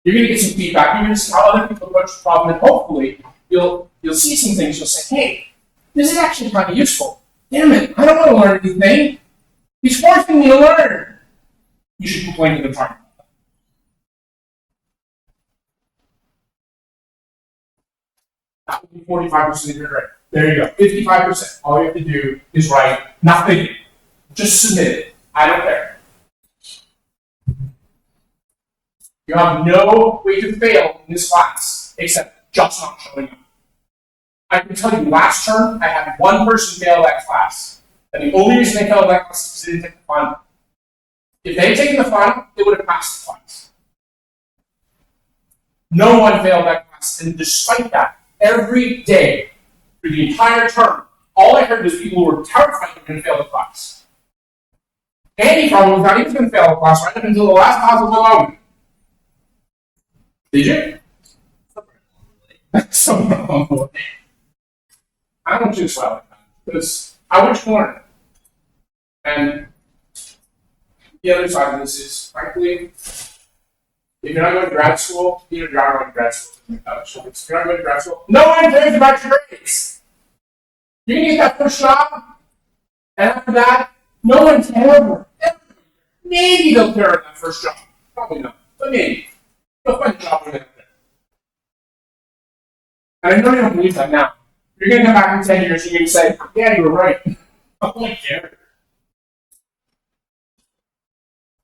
you're going to get some feedback. You're going to see how other people approach the problem, and hopefully you'll see some things. You'll say, hey, this is actually kind of useful. Damn it, I don't want to learn anything. He's forcing me to learn. You should complain to the client. That would be 45% of your grade. There you go. 55%. All you have to do is write nothing. Just submit it. I don't care. You have no way to fail in this class except just not showing up. I can tell you, last term, I had one person fail that class. And the only reason they failed that class is because they didn't take the final. If they had taken the final, they would have passed the class. No one failed that class. And despite that, every day, for the entire term, all I heard was people who were terrified they were going to fail the class. Andy probably thought he was going to fail the class right up until the last possible moment. Did you? Somewhere along the way. I don't want you to sweat like that, because I want you to learn. And the other side of this is, frankly, if you're not going to grad school, you're not going to grad school. If you're not going to grad school, no one cares about your grades. You're going to get that first job, and after that, no one cares. Maybe they'll care about that first job. Probably not, but maybe. You'll find a job when they're there. And I know you don't believe that now. You're going to come back in 10 years and you're going to say, yeah, you were right. I don't care.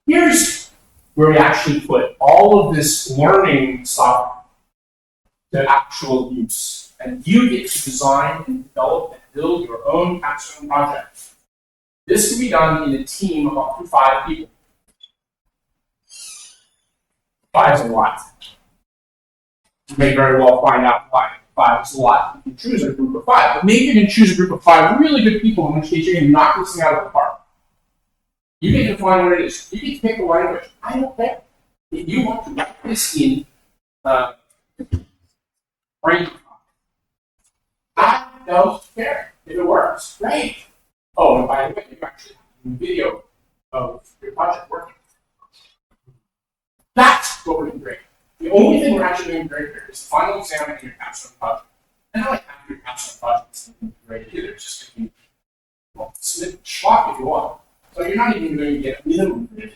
Here's where we actually put all of this learning stuff to actual use. And you get to design and develop and build your own capstone project. This can be done in a team of up to 5 people. 5 is a lot. You may very well find out why 5 is a lot. You can choose a group of 5, but maybe you can choose a group of 5 really good people in which case you're going to knock this thing out of the park. You get to define what it is. You get to pick the language. I don't care. If you want to write this in brain, I don't care. If it works, great. Oh, and by the way, you actually have a video of your project working. That's what we're doing great. The only thing we're actually doing great here is the final exam and your capstone project. And not like after your capstone project is great either. It's just going to be, well, submit schlock if you want. So you're not even going to get a minimum grade.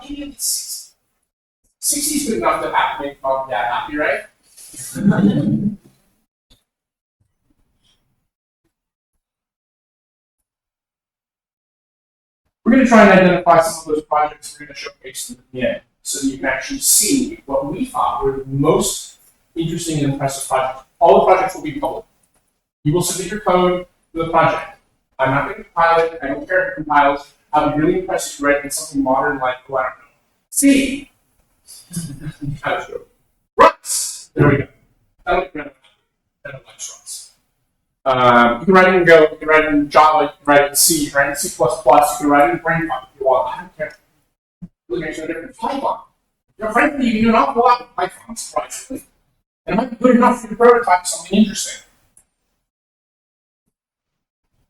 Maybe it's 60. 60 is good enough to have to make mom and dad happy, right? We're going to try and identify some of those projects we're going to showcase them at the end, so that you can actually see what we thought were the most interesting and impressive projects. All the projects will be public. You will submit your code to the project. I'm not going to compile it. I don't care if it compiles. I'll be really impressed if you write in something modern like, oh, I don't know, C. Ruts. There we go. I don't like Ruts. You can write it in Go, you can write it in Java, you can write it in C, you can write it in C++, you can write it in Brainfuck if you want. I don't care. It really makes no difference. Python. You know, frankly, you can do an awful lot with Python, surprisingly. And it might be good enough for you to prototype something interesting.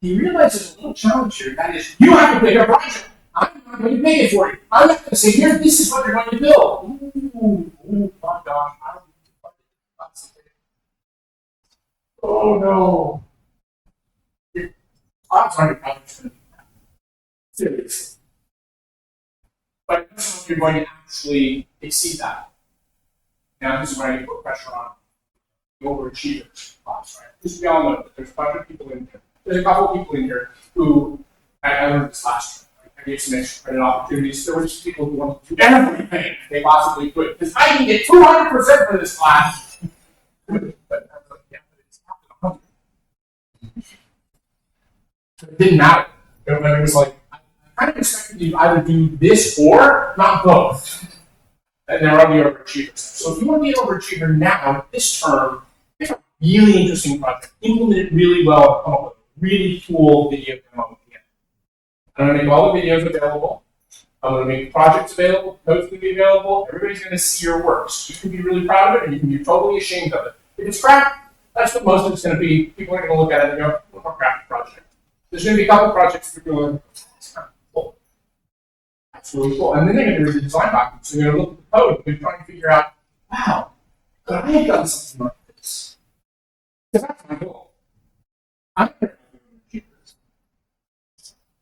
You realize there's a little challenge here, that is, you have to pick a project. I'm not going to make it for you. I'm not going to say, here, this is what you're going to build. Ooh, my gosh, I don't need to. Oh no. I'm sorry, project's going to be bad. Seriously. But I don't know if you're going to actually exceed that. Now, this is where I need to put pressure on the overachievers class, right? Because we all know that there's a bunch of people in here. There's a couple of people in here who, I learned this last year. I gave some extra credit opportunities. There were just people who wanted to do everything they possibly could. Because I can get 200% for this class. But I was like, yeah, but it's not 100. It didn't matter. It was like, I kind of expected you to either do this or not both. And they're on the overachievers. So if you want to be an overachiever now, this term, it's a really interesting project. Implement it really well and come up with a really cool video demo at the end. I'm going to make all the videos available. I'm going to make the projects available. Code's going to be available. Everybody's going to see your works. You can be really proud of it, and you can be totally ashamed of it. If it's crap, that's what most of it's going to be. People are going to look at it and go, "What a crap project." There's going to be a couple of projects that are going, "That's kind of cool. That's really cool." And then they're going to read the design documents. So they're going to look at the code and they're trying to figure out, "Wow, could I have done something like this?" Because that's my goal.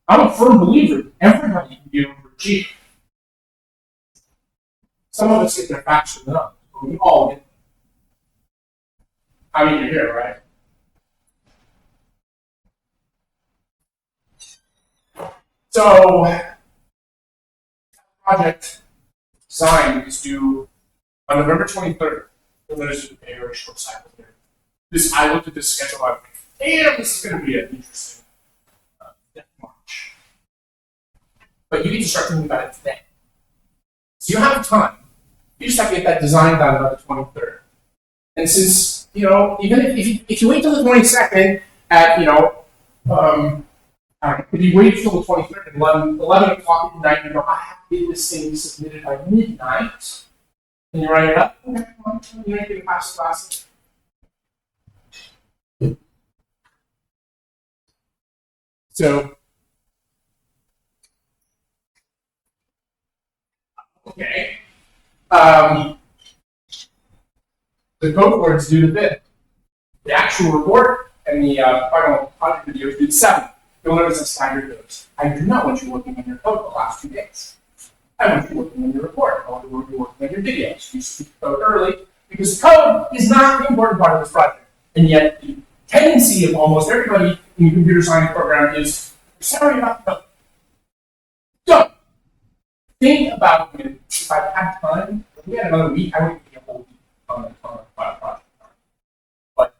I'm a firm believer that everybody can be an overachiever. Some of us get there faster than others, but we all get there. I mean, you're here, right? So, project design is due on November 23rd. There's a very short cycle here. I looked at this schedule. I'm like, damn, this is going to be an interesting March. But you need to start thinking about it today. So you have time. You just have to get that design done by the 23rd. And since, even if you wait till the 22nd at, if you wait till the 23rd at 11 o'clock at night, I have to get this thing submitted by midnight. And you write it up, okay, you ain't gonna pass the class. So, okay. The code words do the 5th. The actual report and the final project video is due the 7th. You'll notice a staggered goes. I do not want you working on your code the last 2 days. I want you working on your report. I want you working on your videos. You speak code early because code is not the important part of this project. And yet, the tendency of almost everybody in the computer science program is sorry about code. So, think about it. If I had time, if we had another week, I wouldn't be a whole week on a project. But,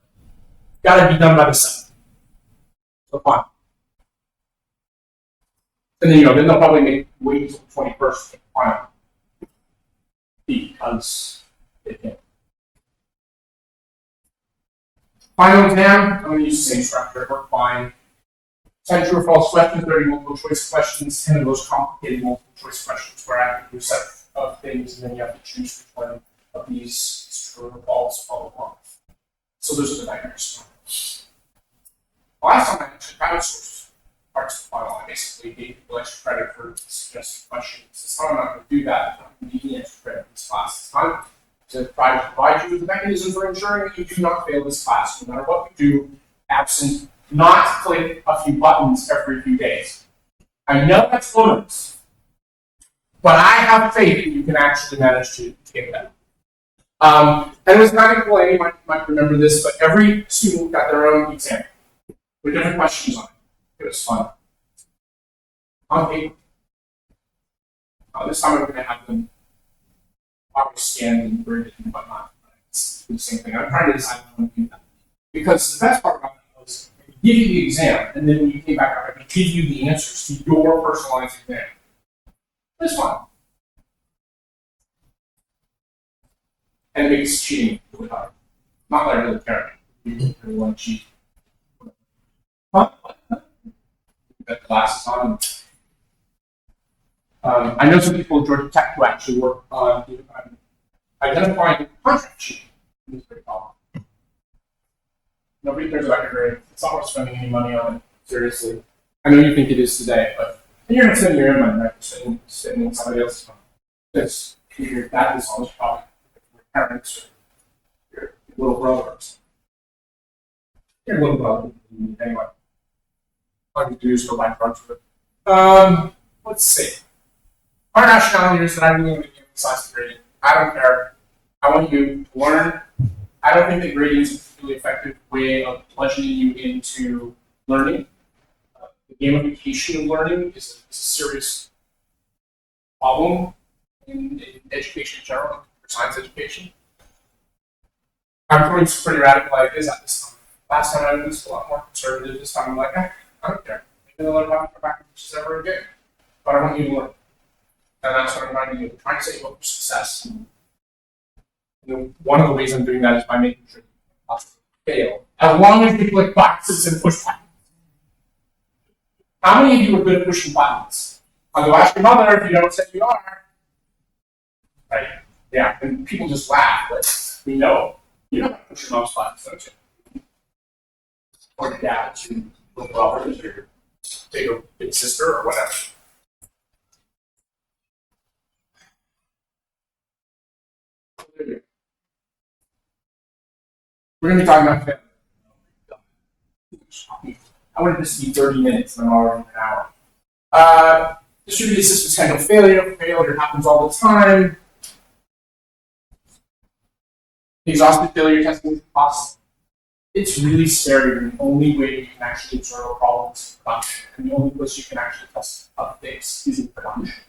gotta be done by the 7th. So, fine. And then, then they'll probably wait until the 21st to final. Because they can. Final exam, I'm going to use the same structure, work fine. 10 true or false questions, 30 multiple choice questions, 10 of those complicated multiple choice questions where I have to do a set of things and then you have to choose which one of these is true or false, blah, blah, blah. So those are the nightmares. Last time I actually crowdsourced parts of the final, I basically gave people extra credit for suggested questions. This time I'm not going to do that. I'm not going to give you extra credit in this class. This time to try to provide you with the mechanism for ensuring that you do not fail this class, no matter what you do, absent not click a few buttons every few days. I know that's onerous, but I have faith that you can actually manage to get that. And it was kind of cool, you might remember this, but every student got their own exam with different questions on it. It was fun. On paper. This time I'm going to have them probably scanned and graded and whatnot. It's the same thing. I'm trying to decide how to do that. Because the best part about that was I could give you the exam, and then when you came back, I could give you the answers to your personalized exam. It was fun. And it makes cheating really hard. Not that I really care. You really want to cheat. Huh? Got glasses on. I know some people in Georgia Tech who actually work on identifying contract cheating. It's pretty common. Nobody cares about your grade. It's not worth spending any money on it. Seriously. I know you think it is today, but you're not spending your own money, right? You're sitting in somebody else's money. Because your dad is always probably your parents or your little brothers. Your little brother, anyway. All you do is go buy drugs with it. Let's see. Our nationality is that I really want to emphasize the grading. I don't care. I want you to learn. I don't think that grading is a particularly effective way of bludgeoning you into learning. The gamification of learning is a serious problem in education in general, for science education. I'm throwing some pretty radical ideas at this time. Last time I was a lot more conservative. This time I'm like, I don't care. Maybe they'll learn how to go back and teach this ever again. But I want you to learn. And that's what I'm trying to do. I'm trying to set you up for success. And one of the ways I'm doing that is by making sure you fail. As long as you click boxes and push buttons. How many of you are good at pushing buttons? I'll go ask your mother if you don't say you are. Right? Yeah, and people just laugh, but we know. You know how to push your mom's buttons, don't you? Or your dad's, your little brother, your big sister, or whatever. We're going to be talking about failure. I wanted this to be 30 minutes, and I'm already an hour. Distributed systems handle failure. Failure happens all the time. Exhaustive failure testing is possible. it's really scary. The only way you can actually observe a problem is production, and the only place you can actually test updates is in production.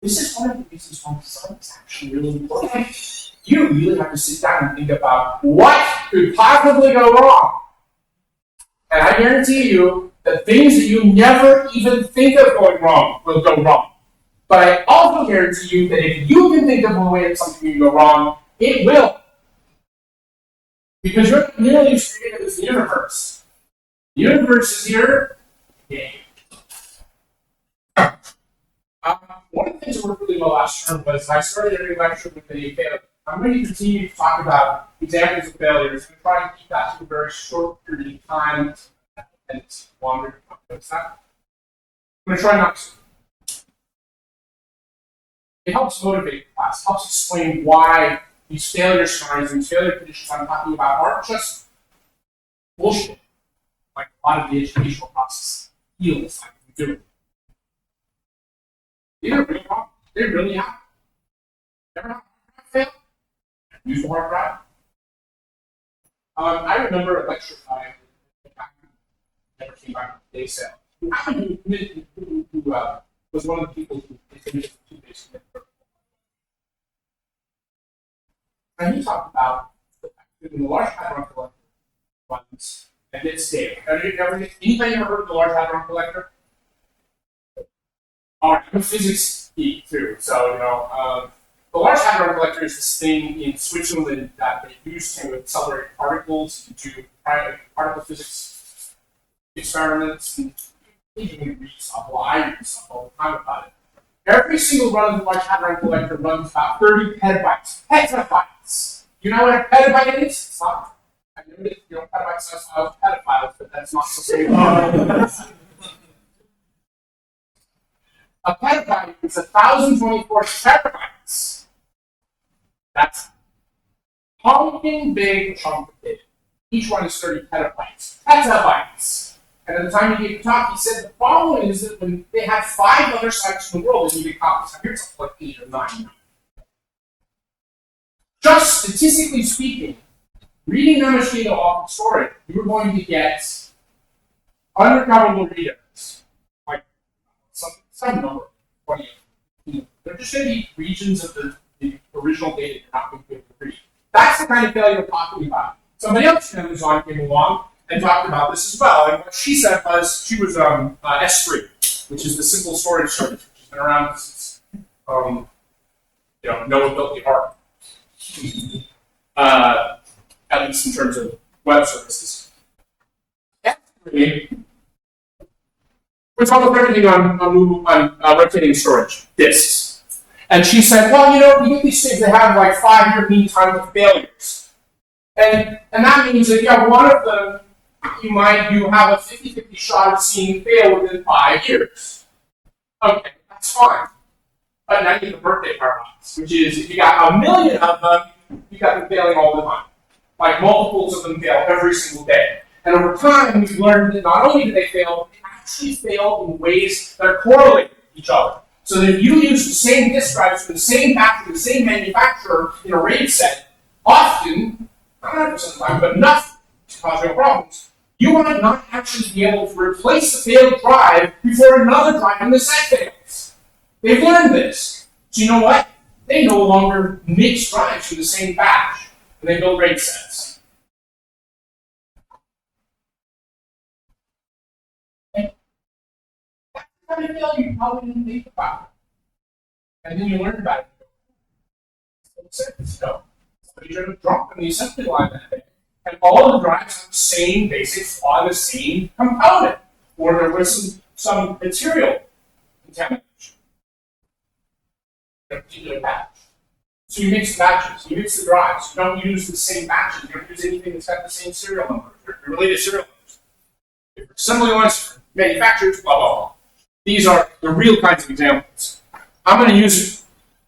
This is one of the reasons why design is actually really important. You really have to sit down and think about what could possibly go wrong. And I guarantee you that things that you never even think of going wrong will go wrong. But I also guarantee you that if you can think of a way that something can go wrong, it will. Because you're not nearly as creative as the universe. The universe is here. Yeah. One of the things that worked really well last term was I started every lecture with a failure. I'm going to continue to talk about examples of failures and try and keep that to a very short period of time and it's longer. I'm going to try not to. It helps motivate the class, helps explain why these failure scenarios and failure conditions I'm talking about aren't just bullshit, like a lot of the educational process feels like we do. They're real wrong. They really happen. Never have failed. Use the hard drive. I remember a lecture I never came back from the day sale. Who was one of the people who finished the 2 days. And he talked about the fact that in the Large Hadron Collector runs at its scale. Anybody ever heard of the Large Hadron Collector? I'm a physics geek too, so the Large Hadron Collector is this thing in Switzerland that they use to accelerate particles and do particle physics experiments, and even read stuff. Well, I read stuff all the time about it. Every single run of the Large Hadron Collector runs about 30 petabytes. Petabytes! You know what a petabyte is? It's not. I know that petabyte size files are pedophiles, but that's not the same. A petabyte is 1,024 terabytes. That's a pumpkin big chunk of data. Each one is 30 petabytes. Petabytes. And at the time he gave the talk, he said the following is that when they have 5 other sites in the world that needed copies, here's something like 8 or 9. Just statistically speaking, reading how much data off of storage, you were going to get unrecoverable readouts, like some number, 20. They're just going to be regions of the original data you're not going to be able to read. That's the kind of failure we're talking about. Somebody else from Amazon came along and talked about this as well. And what she said was she was S3, which is the simple storage service, which has been around since Noah built the ark. At least in terms of web services. S3, it's almost everything on rotating storage, disks. And she said, well, you get these things that have like 5-year mean time of failures. And that means that, one of them, you have a 50-50 shot of seeing fail within 5 years. Okay, that's fine. But now you get the birthday paradox, which is if you got 1 million of them, you got them failing all the time. Like multiples of them fail every single day. And over time, we've learned that not only do they fail, but they actually fail in ways that are correlated with each other. So that if you use the same disk drives from the same factory, the same manufacturer in a RAID set, often, not 100% of the time, but enough to cause real problems, you might not actually be able to replace the failed drive before another drive in the set fails. They've learned this. So you know what? They no longer mix drives from the same batch, and they build RAID sets. And that's the kind of failure you probably didn't think about. And then you learn about it. So, somebody tried to drop in the assembly line that day. And all of the drives have the same basic flaw, the same component, or there was some material contamination in a particular batch. So you mix the batches, you mix the drives, you don't use the same batches, you don't use anything that's got the same serial numbers, or related serial numbers. If assembly lines, manufacturers, blah, blah, blah. These are the real kinds of examples. I'm going to use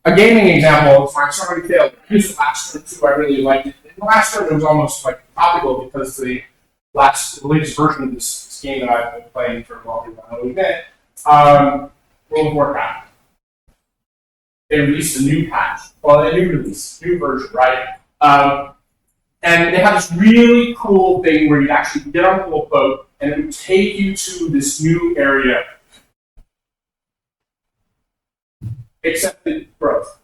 a gaming example for my starting failure. I used it last term too, I really liked it. In the last term, it was almost like topical because the latest version of this game that I've been playing for a long time, World of Warcraft. They released a new patch, new version, right? And they have this really cool thing where you actually get on a little boat and it would take you to this new area. Except the growth.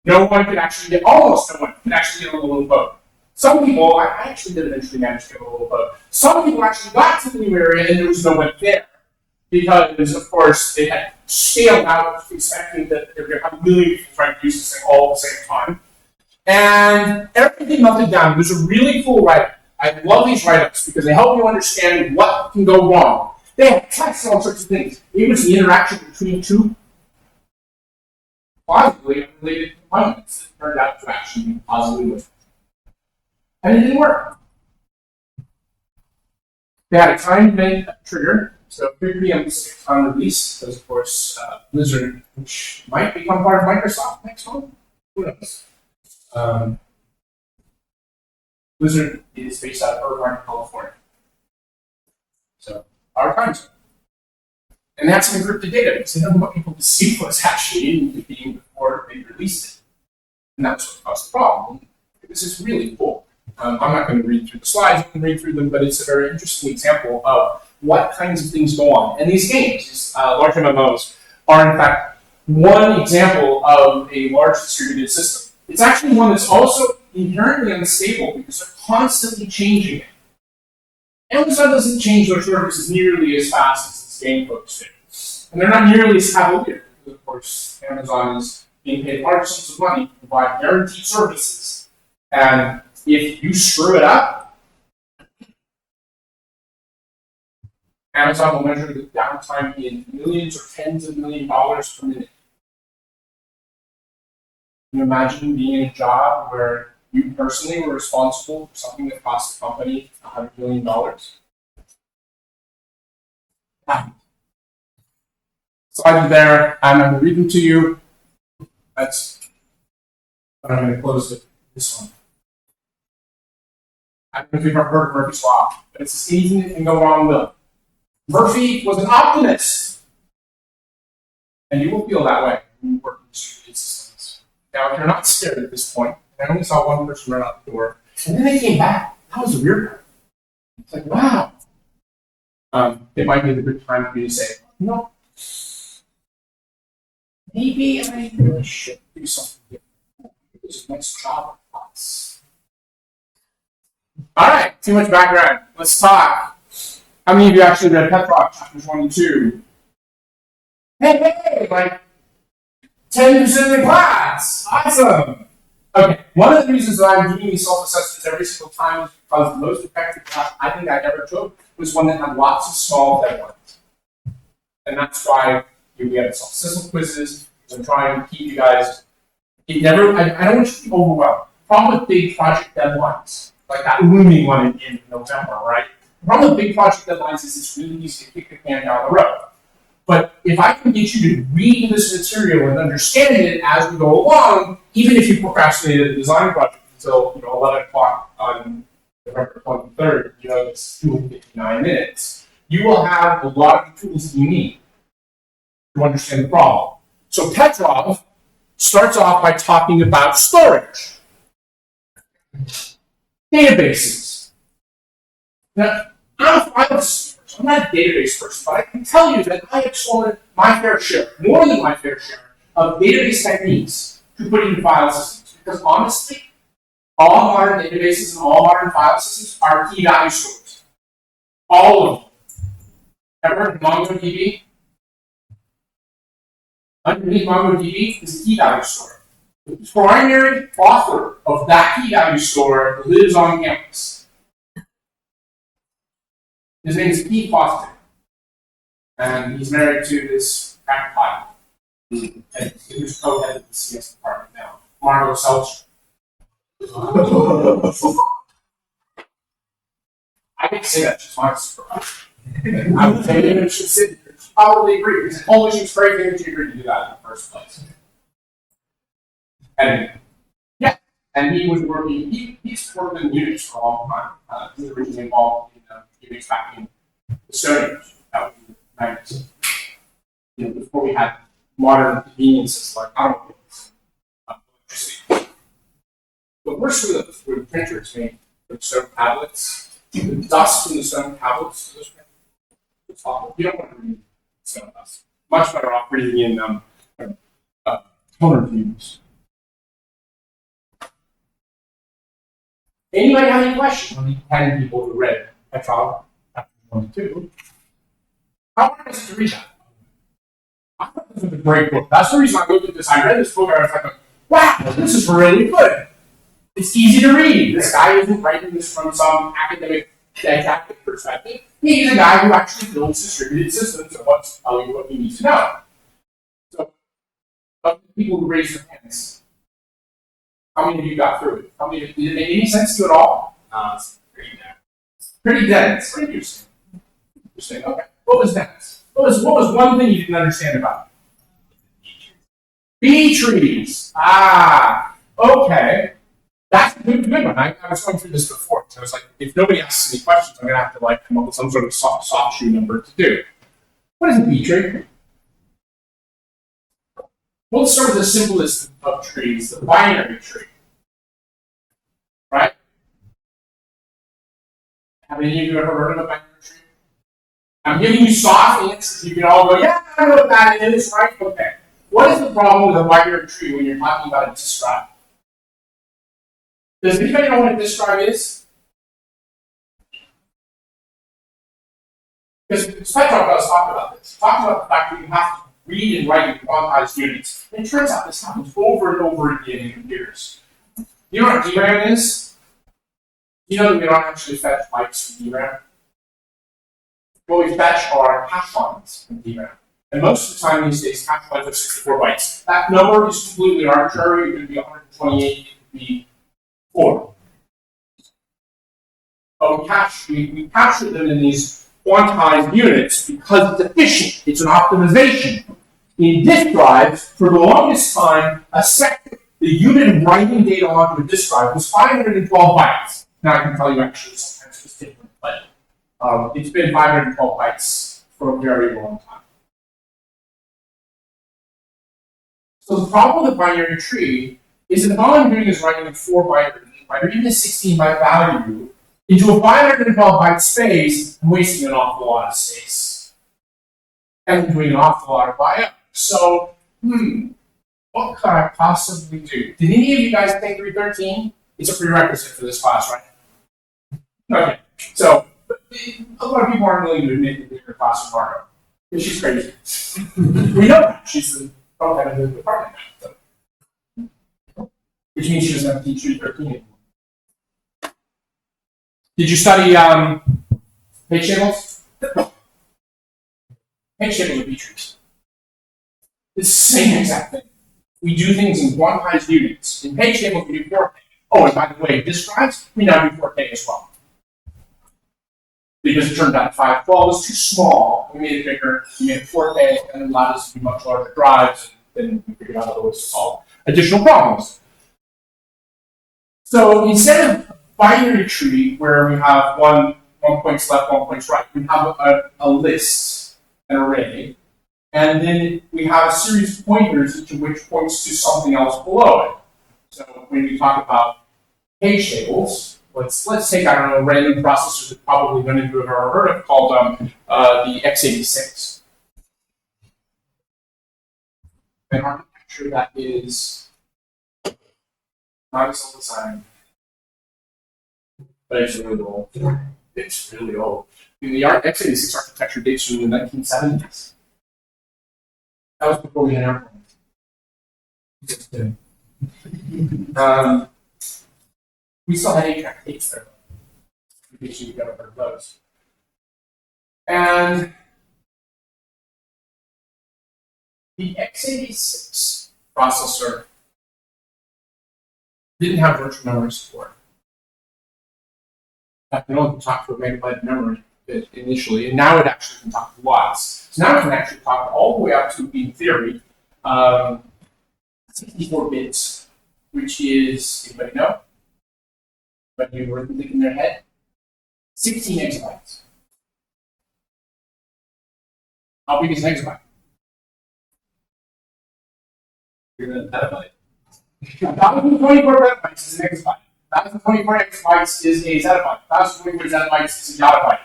No one could actually get, almost no one could actually get on the little boat. Some people, I actually did eventually manage to get on a little boat. Some people actually got to the new area and there was no one there. Because, of course, they had scaled out expecting that they were going to have a million people trying to use this thing all at the same time. And everything melted down. It was a really cool write-up. I love these write-ups because they help you understand what can go wrong. They have tests and all sorts of things. It was the interaction between two positively unrelated components that turned out to actually be positively with. And it didn't work. They had a timed event trigger, so 3 p.m. on release, because of course Blizzard, which might become part of Microsoft next month, who knows? Blizzard is based out of Irvine, California. So our time zone. And that's some encrypted data because they don't want people to see what's actually in the game before they release it. And that's what caused the problem. This is really cool. I'm not going to read through the slides, I can read through them, but it's a very interesting example of what kinds of things go on. And these games, these large MMOs, are in fact one example of a large distributed system. It's actually one that's also inherently unstable because they're constantly changing it. Amazon doesn't change their services nearly as fast as its game folks do. And they're not nearly as cavalier because, of course, Amazon is being paid large sums of money to provide guaranteed services. And if you screw it up, Amazon will measure the downtime in millions or tens of $millions per minute. Can you imagine being in a job where you personally were responsible for something that cost the company $100 million? Slides are there, and I'm going to read them to you. That's but I'm going to close it, this one. I don't know if you've ever heard of Murphy's Law, but it's anything that can go wrong with it. Murphy was an optimist. And you will feel that way when you work in distributed systems. Now, if you're not scared at this point, I only saw one person run out the door, and then they came back. That was a weird part. It's like, wow. It might be a good time for you to say, no, maybe I really should do something different. There's a nice job at once. All right, too much background. Let's talk. How many of you actually read Petrov, chapter 22? Hey, like 10% of the class. Awesome. Okay, one of the reasons that I'm doing these self-assessments every single time is because the most effective class I think I ever took was one that had lots of small deadlines. And that's why we have self-assessment quizzes. I'm trying to keep you guys. I don't want you to be overwhelmed. The problem with big project deadlines, like that looming one in November, right? The problem with big project deadlines is it's really easy to kick the can down the road. But if I can get you to read this material and understand it as we go along, even if you procrastinated the design project until 11 o'clock on November 23rd, it's 259 minutes, you will have a lot of the tools that you need to understand the problem. So Petrov starts off by talking about storage. Databases. Now, I'm not a database person, but I can tell you that I have stolen my fair share, more than my fair share, of database techniques to put into file systems. Because honestly, all modern databases and all modern file systems are key value stores. All of them. Ever heard of MongoDB? Underneath MongoDB is a key value store. The primary author of that key value store lives on campus. His name is Pete Foster, and he's married to this crackpot who's co-head of the CS department now, Margot Selch. I can say that, she's my surprise. I would say that she should sit here. She probably agree, because only she was crazy that she agreed to do that in the first place. And yeah, and he was working, he's worked in Unix for a long time. He was originally involved in Unix back in Estonians, that was in the 90s. Before we had modern conveniences like automobiles, electricity. the worst with printers, I mean, with stone tablets, the dust from the stone tablets, it's awful. You don't want to read stone dust. Much better off reading in toner fumes. Anybody have any questions on the 10 people who read Petrov chapter 1 and 2? How hard is it to read that? I thought this was a great book. That's the reason I looked at this. I read this book and I was like, wow, this is really good. It's easy to read. This guy isn't writing this from some academic didactic perspective. He's a guy who actually builds distributed systems and wants to tell you what you need to know. So, of the people who raised their hands, how many of you got through it? How many, did it make any sense to you at all? It's pretty dense. Pretty dense. Pretty interesting. Interesting. Okay. What was dense? What was one thing you didn't understand about it? Bee trees. Ah. Okay. That's a good one. I was going through this before. So I was like, if nobody asks any questions, I'm going to have to come up with some sort of soft shoe number to do. What is a bee tree? We'll start with the simplest of trees, the binary tree. Right? Have any of you ever heard of a binary tree? I'm giving you soft answers. You can all go, yeah, I know what that is, right? Okay. What is the problem with a binary tree when you're talking about a describe? Does anybody know what a describe is? Because Petrov does talk about this. Talk about the fact that you have to read and write in quantized units. It turns out this happens over and over again in computers. You know what DRAM is? You know that we don't actually fetch bytes from DRAM? What we fetch are hash lines from DRAM. And most of the time these days, hash lines are 64 bytes. That number is completely arbitrary. It could be 128, it could be 4. But we capture them in these quantized units because it's efficient. It's an optimization. In disk drives, for the longest time, a second, the unit of writing data onto a disk drive was 512 bytes. Now I can tell you actually sometimes it's different, but it's been 512 bytes for a very long time. So the problem with the binary tree is that all I'm doing is writing a 4-byte or 8-byte or even a 16-byte value into a 512-byte space and wasting an awful lot of space. And doing an awful lot of I/O. So, what could I possibly do? Did any of you guys take 313? It's a prerequisite for this class, right? Okay, so a lot of people aren't willing to admit that they're in a class with Margo. Because she's crazy. We know that. She's the head of the department now. So. Which means she doesn't have to teach 313 anymore. Did you study page tables? Page tables are B-trees. It's the same exact thing. We do things in quantized units. In page tables, we do 4K. Oh, and by the way, disk drives, we now do 4K as well. Because it turned out 512 was too small. We made it bigger, we made it 4K, and it allowed us to do much larger drives, and then we figured out other ways to solve additional problems. So instead of binary tree where we have one points left, 1 points right, we have a list, an array, and then we have a series of pointers, each of which points to something else below it. So when we talk about page tables, let's take, I don't know, a random processor that probably none of you have ever heard of called the x86. An architecture that is not as old as I am. But it's really old. It's really old. I mean, the x86 architecture dates from the 1970s. That was before we had airplanes. We still had 8-track tapes there. In case you've ever heard of those. And the x86 processor didn't have virtual memory support. In fact, it only could talk to a megabyte memory initially, and now it actually can talk to lots. So now it can actually talk all the way up to, in theory, 64 bits, which is, anybody know? But you were thinking in their head? 16 exabytes. How big is an exabyte? You're going to petabyte. 1,024 petabytes is an exabyte. 1,024 bytes is a zettabyte. 1,024 zettabytes is a yottabyte.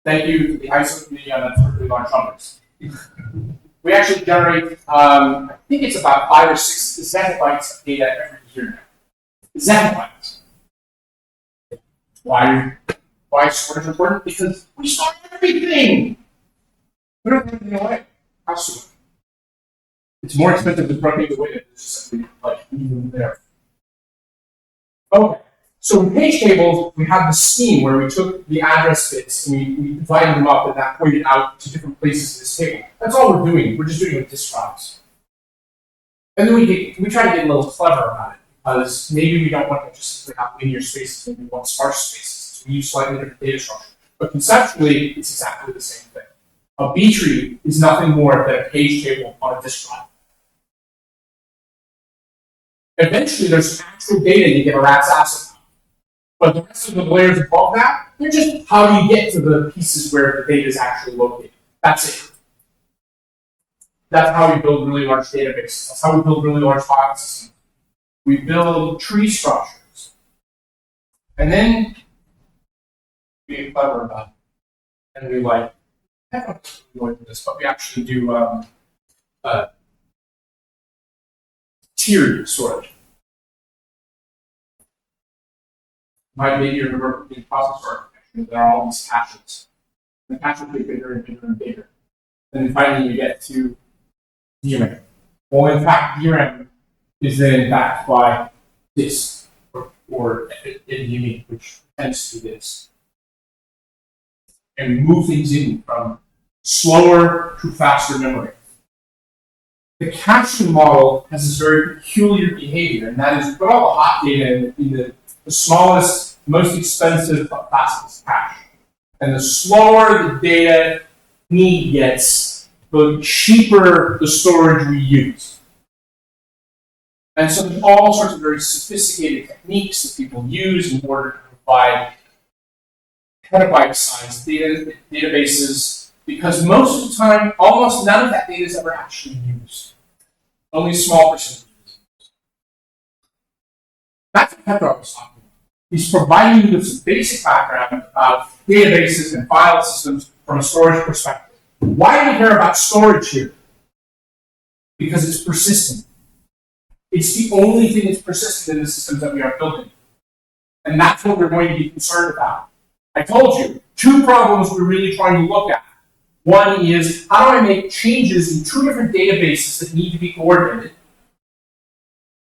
Thank you to the ISO committee on that perfectly large numbers. We actually generate, I think it's about 5 or 6 zettabytes of data every year now. Zettabytes. Why is storage important? Because we store everything. We don't throw anything away. How soon? It's more expensive to throw things away than it's just something like leaving them there. Okay. So in page tables, we have the scheme where we took the address bits and we divided them up and that pointed out to different places in this table. That's all we're doing. We're just doing it with disk drives. And then we try to get a little clever about it because maybe we don't want to just simply have linear spaces, maybe we want sparse spaces. So we use slightly different data structure. But conceptually, it's exactly the same thing. A B tree is nothing more than a page table on a disk drive. Eventually, there's actual data you get a rat's ass about. But the rest of the layers above that, they're just how do you get to the pieces where the data is actually located. That's it. That's how we build really large databases. That's how we build really large file systems. We build tree structures. And then we get clever about it. And we like, I don't know what this, but we actually do tiered storage. Maybe you remember in process architecture, there are all these caches. The caches get bigger and bigger and bigger. And then finally you get to DRAM. Well, in fact, DRAM is then backed by disk or NVMe, which tends to be this. And we move things in from slower to faster memory. The caching model has this very peculiar behavior, and that is put all the hot data in the smallest, most expensive, but fastest cache. And the slower the data need gets, the cheaper the storage we use. And so there's all sorts of very sophisticated techniques that people use in order to provide petabyte-sized databases, because most of the time, almost none of that data is ever actually used. Only a small percentage is used. That's what Petrov is talking about. He's providing you with some basic background about databases and file systems from a storage perspective. Why do we care about storage here? Because it's persistent. It's the only thing that's persistent in the systems that we are building. And that's what we're going to be concerned about. I told you, 2 problems we're really trying to look at. One is, how do I make changes in 2 different databases that need to be coordinated?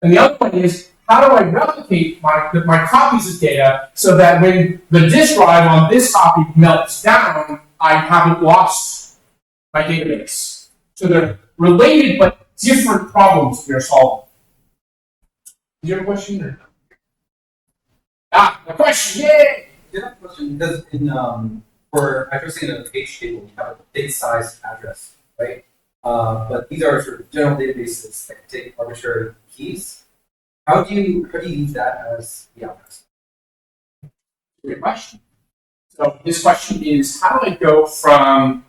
And the other one is, how do I replicate my copies of data so that when the disk drive on this copy melts down, I haven't lost my database? So they're related but different problems we are solving. Do you have a question? Or? A question, yay! I have a question because for addressing a page table, we have a big size address, right? But these are sort of general databases that take arbitrary keys. How do you use that as the address? Great question. So this question is, how do I go from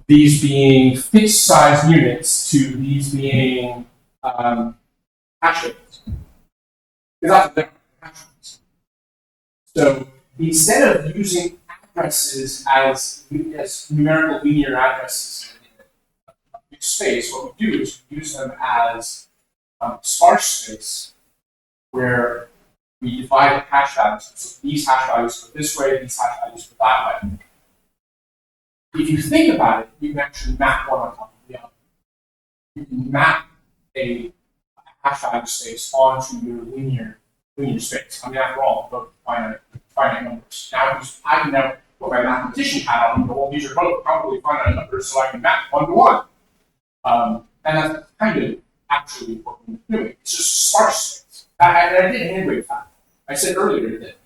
these being fixed size units to these being hash tables? Because that's what they're hash tables. So instead of using addresses as numerical linear addresses in a fixed space, what we do is we use them as sparse space, where we divide the hash values. So these hash values go this way, these hash values go that way. If you think about it, you can actually map one on top of the other. You can map a hash value space onto your linear space. I mean, after all, both finite numbers. Now, I can now put my mathematician hat on and go, well, these are both probably finite numbers, so I can map 1 to 1. And that's kind of actually what we're doing. It's just sparse space. I did anyway with that. I said earlier that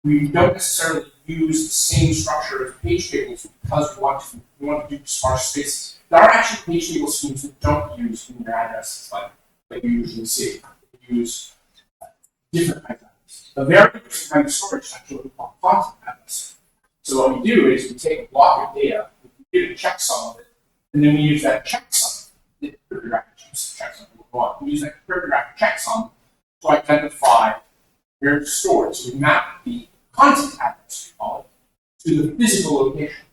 we don't necessarily use the same structure as page tables because we want to do sparse spaces. There are actually page table schemes that don't use linear addresses like you usually see. They use different types of addresses. The very first kind of storage is actually what we call content address. So what we do is we take a block of data, we get a checksum of it, and then we use that checksum. We use that cryptographic checksum to identify where it's stored. So we map the content address, we call it, to the physical location.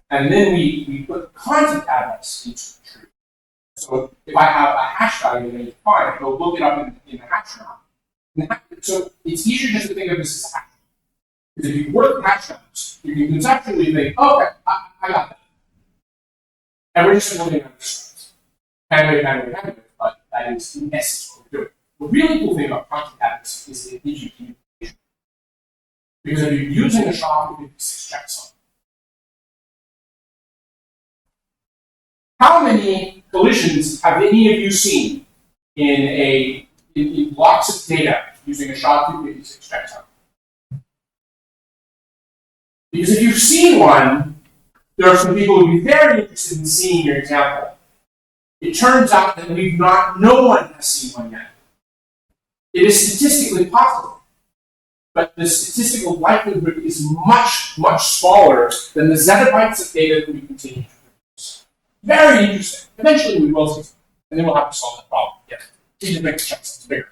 And then we put the content address into the tree. So if I have a hash value that I define, it'll look it up in the hash map. So it's easier just to think of this as a hash. Because if you work with hash maps, you can conceptually think, okay, I got that. And we're just looking at this. Anyway, but that is in essence what we're doing. The really cool thing about content address is it gives you communication. Because if you're using a SHA-256 checksum, how many collisions have any of you seen in blocks of data using a SHA-256 checksum? Because if you've seen one, there are some people who would be very interested in seeing your example. It turns out that no one has seen one yet. It is statistically possible, but the statistical likelihood is much, much smaller than the zettabytes of data that we continue to produce. Very interesting. Eventually we will see, and then we'll have to solve that problem. Yes. We need to make the checksums bigger.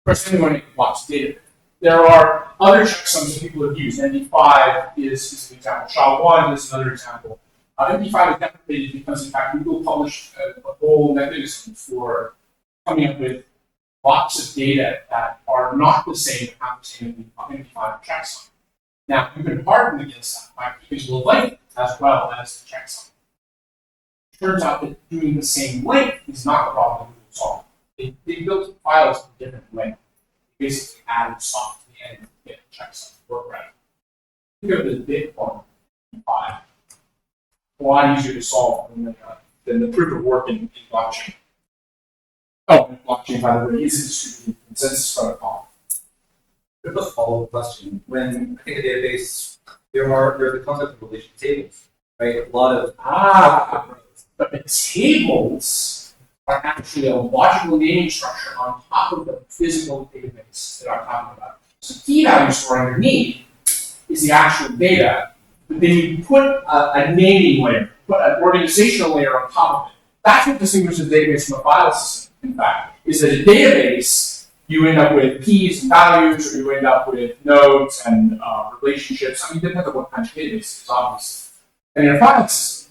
First thing we want to make lots of data. There are other checksums that people have used. MD5 is an example. SHA-1 is another example. MD5 is deprecated because, in fact, Google published a whole mechanism for coming up with blocks of data that are not the same and have the same MD5 checksum. Now, you can harden against that by keeping the length as well as the checksum. It turns out that doing the same length is not the problem that Google solved. They built files in a different length. Basically added soft to the end to get the checksum to work right. Think of it as bit form 5. A lot easier to solve than the proof of work in blockchain. Oh, blockchain, by the way, is a distributed consensus protocol. There's a follow-up question. When I think a database, there's the concept of relation tables, right? A lot of but the tables are actually a logical naming structure on top of the physical database that I'm talking about. So key value store underneath is the actual data, but then you put a naming layer, put an organizational layer on top of it. That's what distinguishes a database from a file system, in fact, is that a database, you end up with keys and values, or you end up with nodes and relationships. I mean, it depends on what kind of database it is, obviously. And in a file system,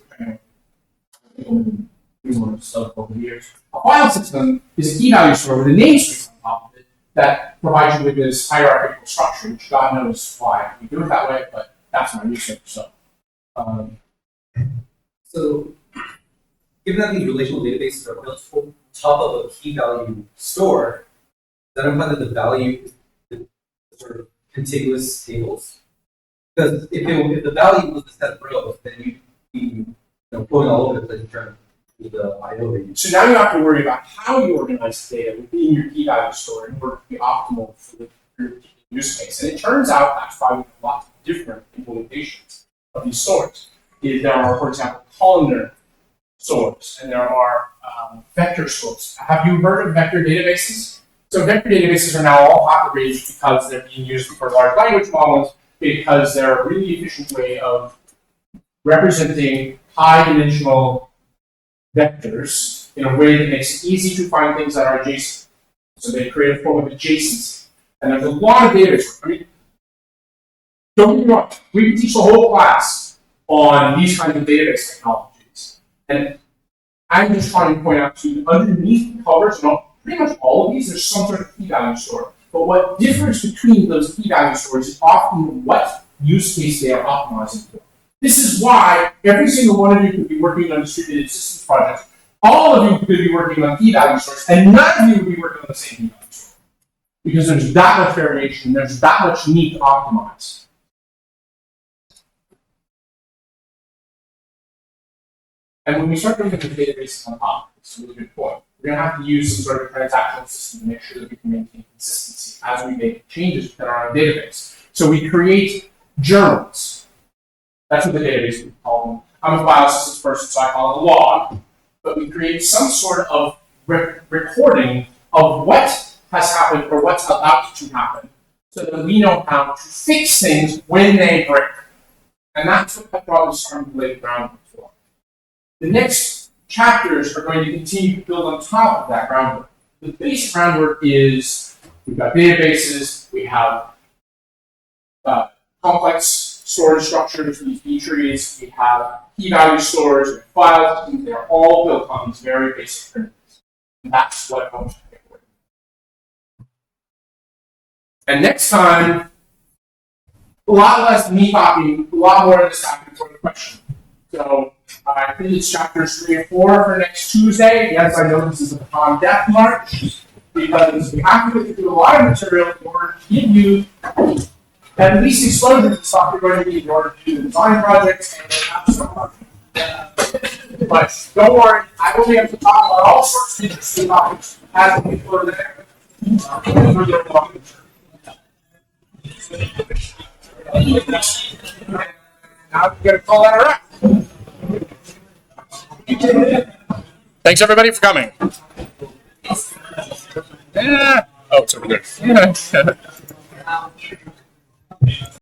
over the years. A file system is a key value store with a namespace on top of it that provides you with this hierarchical structure, which God knows why we do it that way, but that's my research. So, given that these relational databases are built on top of a key value store, that imply that the value is sort of contiguous tables. Because if the value was the set of rows, then you'd be pulling all over the place in terms of the IO range. So now you have to worry about how you organize the data within your key value store in order to be optimal for your use case. And it turns out that's why we have lots of different implementations of these stores. There are, for example, columnar stores, and there are vector stores. Have you heard of vector databases? So vector databases are now all hot the rage because they're being used for large language models, because they're a really efficient way of representing high-dimensional vectors in a way that makes it easy to find things that are adjacent. So they create a form of adjacency. And there's a lot of data. I mean, don't get me wrong, we can teach the whole class on these kinds of database technologies. And I'm just trying to point out to you, underneath the covers, pretty much all of these, there's some sort of key value store. But what differs between those key value stores is often what use case they are optimizing for. This is why every single one of you could be working on distributed systems projects. All of you could be working on key value stores, and none of you would be working on the same key value store. Because there's that much variation, there's that much need to optimize. And when we start looking at the databases on top, it's a really good point. We're going to have to use some sort of transactional system to make sure that we can maintain consistency as we make changes within our own database. So we create journals. That's what the database we call them. I'm a file systems person, so I call it a log. But we create some sort of recording of what has happened or what's about to happen, so that we know how to fix things when they break. And that's what Petrov is starting to lay the groundwork for. The next chapters are going to continue to build on top of that groundwork. The base groundwork is We've got databases. We have complex storage structures for these B trees. We have key value stores. We have file systems. They're all built on these very basic principles. And that's what I want you to take away. And next time, a lot less me talking, a lot more of this happening for the question. So I think it's chapters 3 and 4 for next Tuesday. Yes, I know this is a on death march because we have to get through a lot of material in order to give you at least exposure to the stuff you're going to need in order to do the design projects and then have some projects. But don't worry, I will be able to talk about all sorts of interesting topics as we go there. Now we're going to call that a wrap. Thanks everybody for coming. Yeah. Oh, it's over there. Yeah.